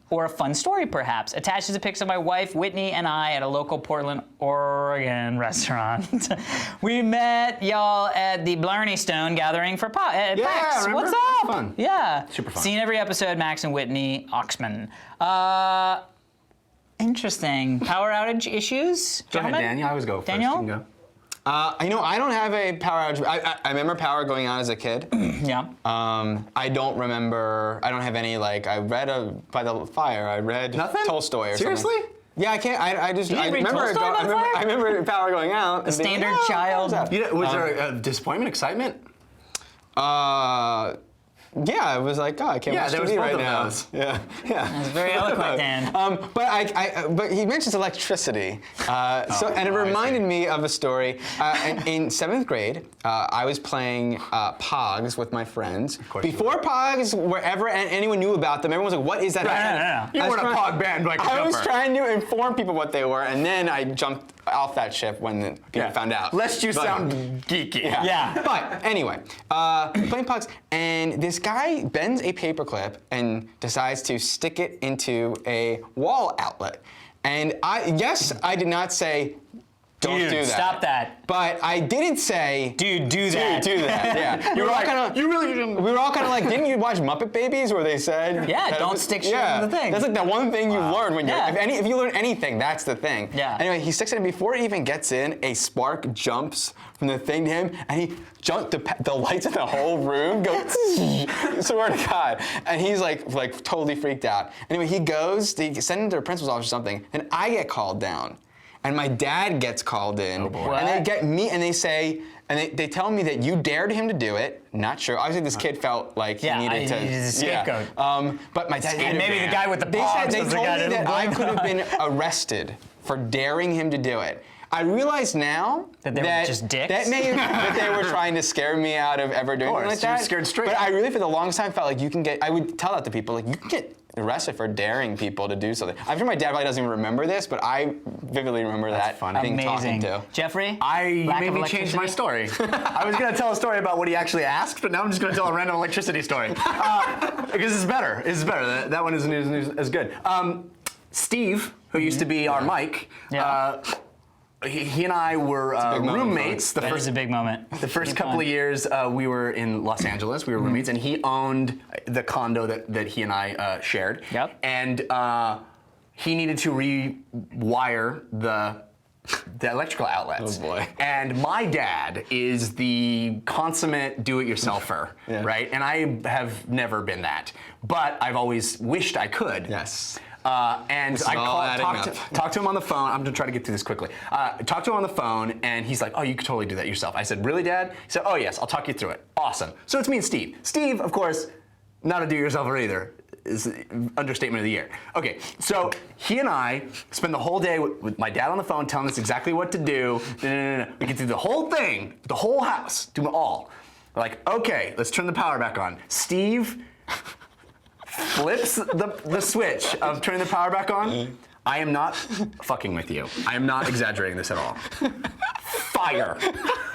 A: Or a fun story, perhaps? Attached is a picture of my wife, Whitney, and I at a local Portland, Oregon restaurant. We met y'all at the Blarney Stone gathering for PAX.
D: remember?
A: What's
D: That was
A: up?
D: fun.
A: Yeah.
D: Super fun.
A: Seen every episode, Max and Whitney, Oxman. Interesting. Power outage issues?
D: Go ahead,
A: gentlemen?
D: Daniel. I always go first.
A: Daniel?
D: You can go.
B: I don't have a power outage. I remember power going on as a kid.
A: Yeah.
B: I don't remember. I don't have any I read by the fire. I read
D: Nothing?
B: Tolstoy or
D: Seriously?
B: something. Yeah, I can't. I just.
A: You
B: I
A: didn't read
B: remember.
A: Tolstoy by the fire?
B: I remember power going out.
A: The standard child.
D: Was there a disappointment, excitement?
B: Yeah, it was like, oh, I can't
D: Yeah,
B: watch
D: there was
B: TV
D: both
B: right
D: of
B: now.
D: those.
B: Yeah, yeah.
A: That's very eloquent, Dan.
B: But he mentions electricity, and it reminded me of a story. In 7th grade, I was playing Pogs with my friends.
D: course you
B: Before Pogs, wherever anyone knew about them, everyone was like, "What is that?"
A: No.
D: You
B: I was
D: weren't a
B: trying-
D: Pog band like a
B: I was
D: jumper.
B: trying to inform people what they were, and then I jumped off that ship when the people found out.
D: Lest you
B: But-
D: sound geeky.
A: Yeah.
B: But anyway, playing Pogs, and this guy bends a paperclip and decides to stick it into a wall outlet. And I did not say, don't
A: Dude,
B: do that.
A: stop that.
B: But I didn't say,
A: Dude, do that.
B: do that. Yeah. We were all kind of.
D: You really didn't.
B: We were all kind of like, didn't you watch Muppet Babies where they said?
A: Yeah,
B: that
A: don't
B: it was-
A: stick shit in the thing.
B: That's like the one thing you learn when you're.
A: Yeah.
B: If you learn anything, that's the thing.
A: Yeah.
B: Anyway, he sticks it in. Before it even gets in, a spark jumps from the thing to him, and he jumped. The lights in the whole room go. Swear to God. And he's like totally freaked out. Anyway, he goes. They send him to the principal's office or something, and I get called down. And my dad gets called in, and they get me, and they say, and they tell me that you dared him to do it. Not sure. Obviously, this kid felt like he needed to.
A: He's a scapegoat.
B: Yeah. But my dad.
A: And maybe the guy with the
B: They
A: Pogs
B: said they
A: was the
B: told
A: guy
B: me
A: that
B: that I
A: blamed
B: could have
A: on.
B: been arrested for daring him to do it. I realize now
A: That they were just dicks?
B: that they were trying to scare me out of ever doing
D: course,
B: anything like
D: you were
B: that.
D: scared straight.
B: But I really, for the longest time, felt like you can get. I would tell that to people, like you can get arrested for daring people to do something. I'm sure my dad probably doesn't even remember this, but I vividly remember that
D: funny.
B: being taught him
A: Amazing.
B: to.
A: Jeffrey?
D: You
A: Lack
D: made
A: of
D: me change my
A: electricity?
D: story. I was going to tell a story about what he actually asked, but now I'm just going to tell a random electricity story. Because it's better. It's better. That one isn't as good. Steve, who used to be our Mike,
A: Yeah.
D: he and I were
B: big moment
D: roommates.
A: That is a big moment.
D: The first couple of years, we were in Los Angeles. We were roommates, and he owned the condo that he and I shared.
A: Yep.
D: And he needed to rewire the electrical outlets.
B: Oh, boy.
D: And my dad is the consummate do-it-yourselfer,
B: Yeah.
D: right? And I have never been that, but I've always wished I could.
B: Yes.
D: And
B: This
D: I
B: is all adding
D: talked to him on the phone. I'm gonna try to get through this quickly. Talked to him on the phone, and he's like, "Oh, you could totally do that yourself." I said, "Really, Dad?" He said, "Oh, yes, I'll talk you through it." Awesome. So it's me and Steve. Steve, of course, not a do-it-yourselfer either. Is understatement of the year. Okay, so he and I spend the whole day with my dad on the phone, telling us exactly what to do. No. We get through the whole thing, the whole house, do it all. We're like, okay, let's turn the power back on. Steve flips the switch of turning the power back on. I am not fucking with you. I am not exaggerating this at all. Fire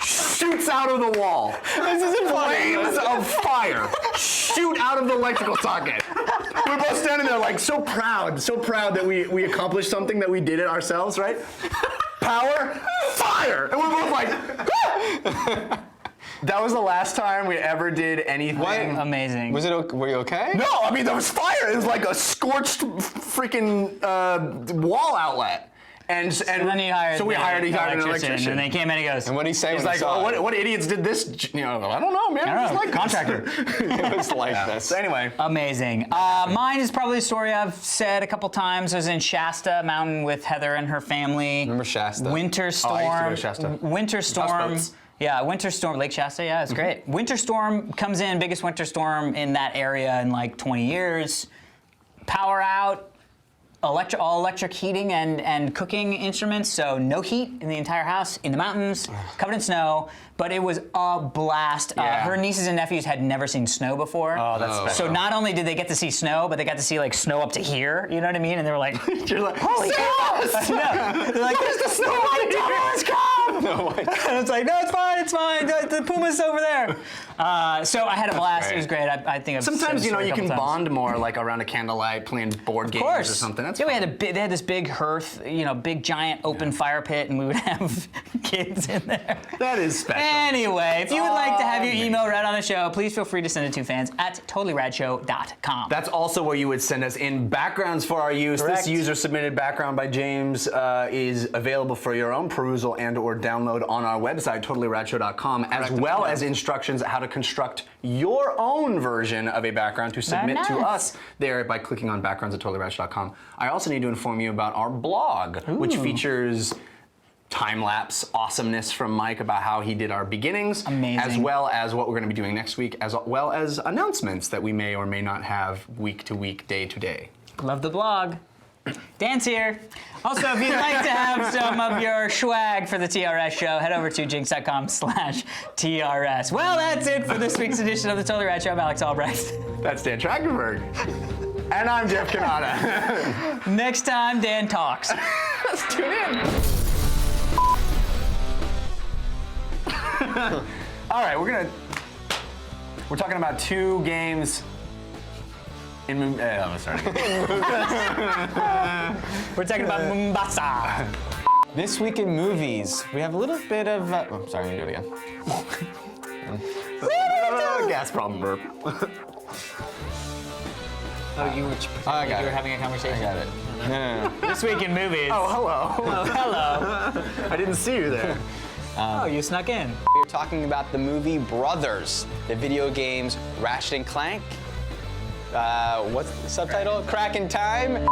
D: shoots out of the wall.
B: This isn't
D: Flames of fire shoot out of the electrical socket. We're both standing there like so proud that we accomplished something, that we did it ourselves, right? Power, fire, and we're both like. That was the last time we ever did anything.
A: Amazing.
B: Were you okay?
D: No, I mean there was fire. It was like a scorched freaking wall outlet. And
A: then he hired.
D: So he hired an electrician.
A: and then he came in and he goes.
B: And what did he say?
D: He's
B: when
D: like,
B: he saw
D: oh,
B: it?
D: what idiots did this? You know, I don't know, man.
A: I don't
D: It's
A: know.
D: like
A: Contractor.
B: It was like this.
D: So anyway,
A: Amazing. Mine is probably a story I've said a couple times. I was in Shasta Mountain with Heather and her family.
B: Remember Shasta?
A: Winter storm.
D: Oh, I used to go to Shasta.
A: Winter storm.
D: Houseboats.
A: Yeah, winter storm. Lake Shasta. Yeah, it's great. Winter storm comes in. Biggest winter storm in that area in like 20 years. Power out. All electric heating and cooking instruments, so no heat in the entire house, in the mountains, covered in snow, but it was a blast.
D: Yeah.
A: Her nieces and nephews had never seen snow before.
D: Oh, that's special.
A: So not only did they get to see snow, but they got to see like snow up to here, you know what I mean? And they were like,
D: you're like,
A: holy cow! They're like, there's the snow white devil has come! And it's like, no, it's fine, the puma's over there. So I had a blast,
D: great.
A: it was great. I think I've said
D: sometimes,
A: this
D: you know,
A: story a
D: you
A: couple
D: can
A: times.
D: bond more like around a candlelight playing board games
A: Of course.
D: or something. That's
A: yeah,
D: fun.
A: they had this big hearth, you know, big giant open fire pit, and we would have kids in there.
D: That is special.
A: Anyway, if you would like to have your email read on the show, please feel free to send it to fans@totallyradshow.com.
D: That's also where you would send us in backgrounds for our use.
A: Correct.
D: This user-submitted background by James is available for your own perusal and/or download on our website, totallyradshow.com, as well as instructions how to construct your own version of a background to submit to
A: nice.
D: us there by clicking on backgrounds@totallyradshow.com. I also need to inform you about our blog, which features time-lapse awesomeness from Mike about how he did our beginnings,
A: Amazing.
D: as well as what we're going to be doing next week, as well as announcements that we may or may not have week to week, day to day.
A: Love the blog. Dan's here. Also, if you'd like to have some of your swag for the TRS show, head over to jinx.com/TRS. Well, that's it for this week's edition of the Totally Rad Show. I'm Alex Albrecht.
D: That's Dan Trachtenberg. And I'm Jeff Canada.
A: Next time, Dan talks.
D: Let's tune in. All right, we're talking about two games in sorry.
A: We're talking about Mombasa.
B: This week in movies, we have a little bit of. Oh, sorry, I'm gonna do it again.
D: Gas problem burp.
A: Oh, you were
B: I got
A: you were
B: it.
A: having a conversation.
B: I got it. No.
A: This week in movies.
D: Oh, hello.
A: Hello.
D: I didn't see you there.
A: Oh, you snuck in.
B: We're talking about the movie Brothers, the video games Ratchet and Clank. What's the subtitle? Crack in Time.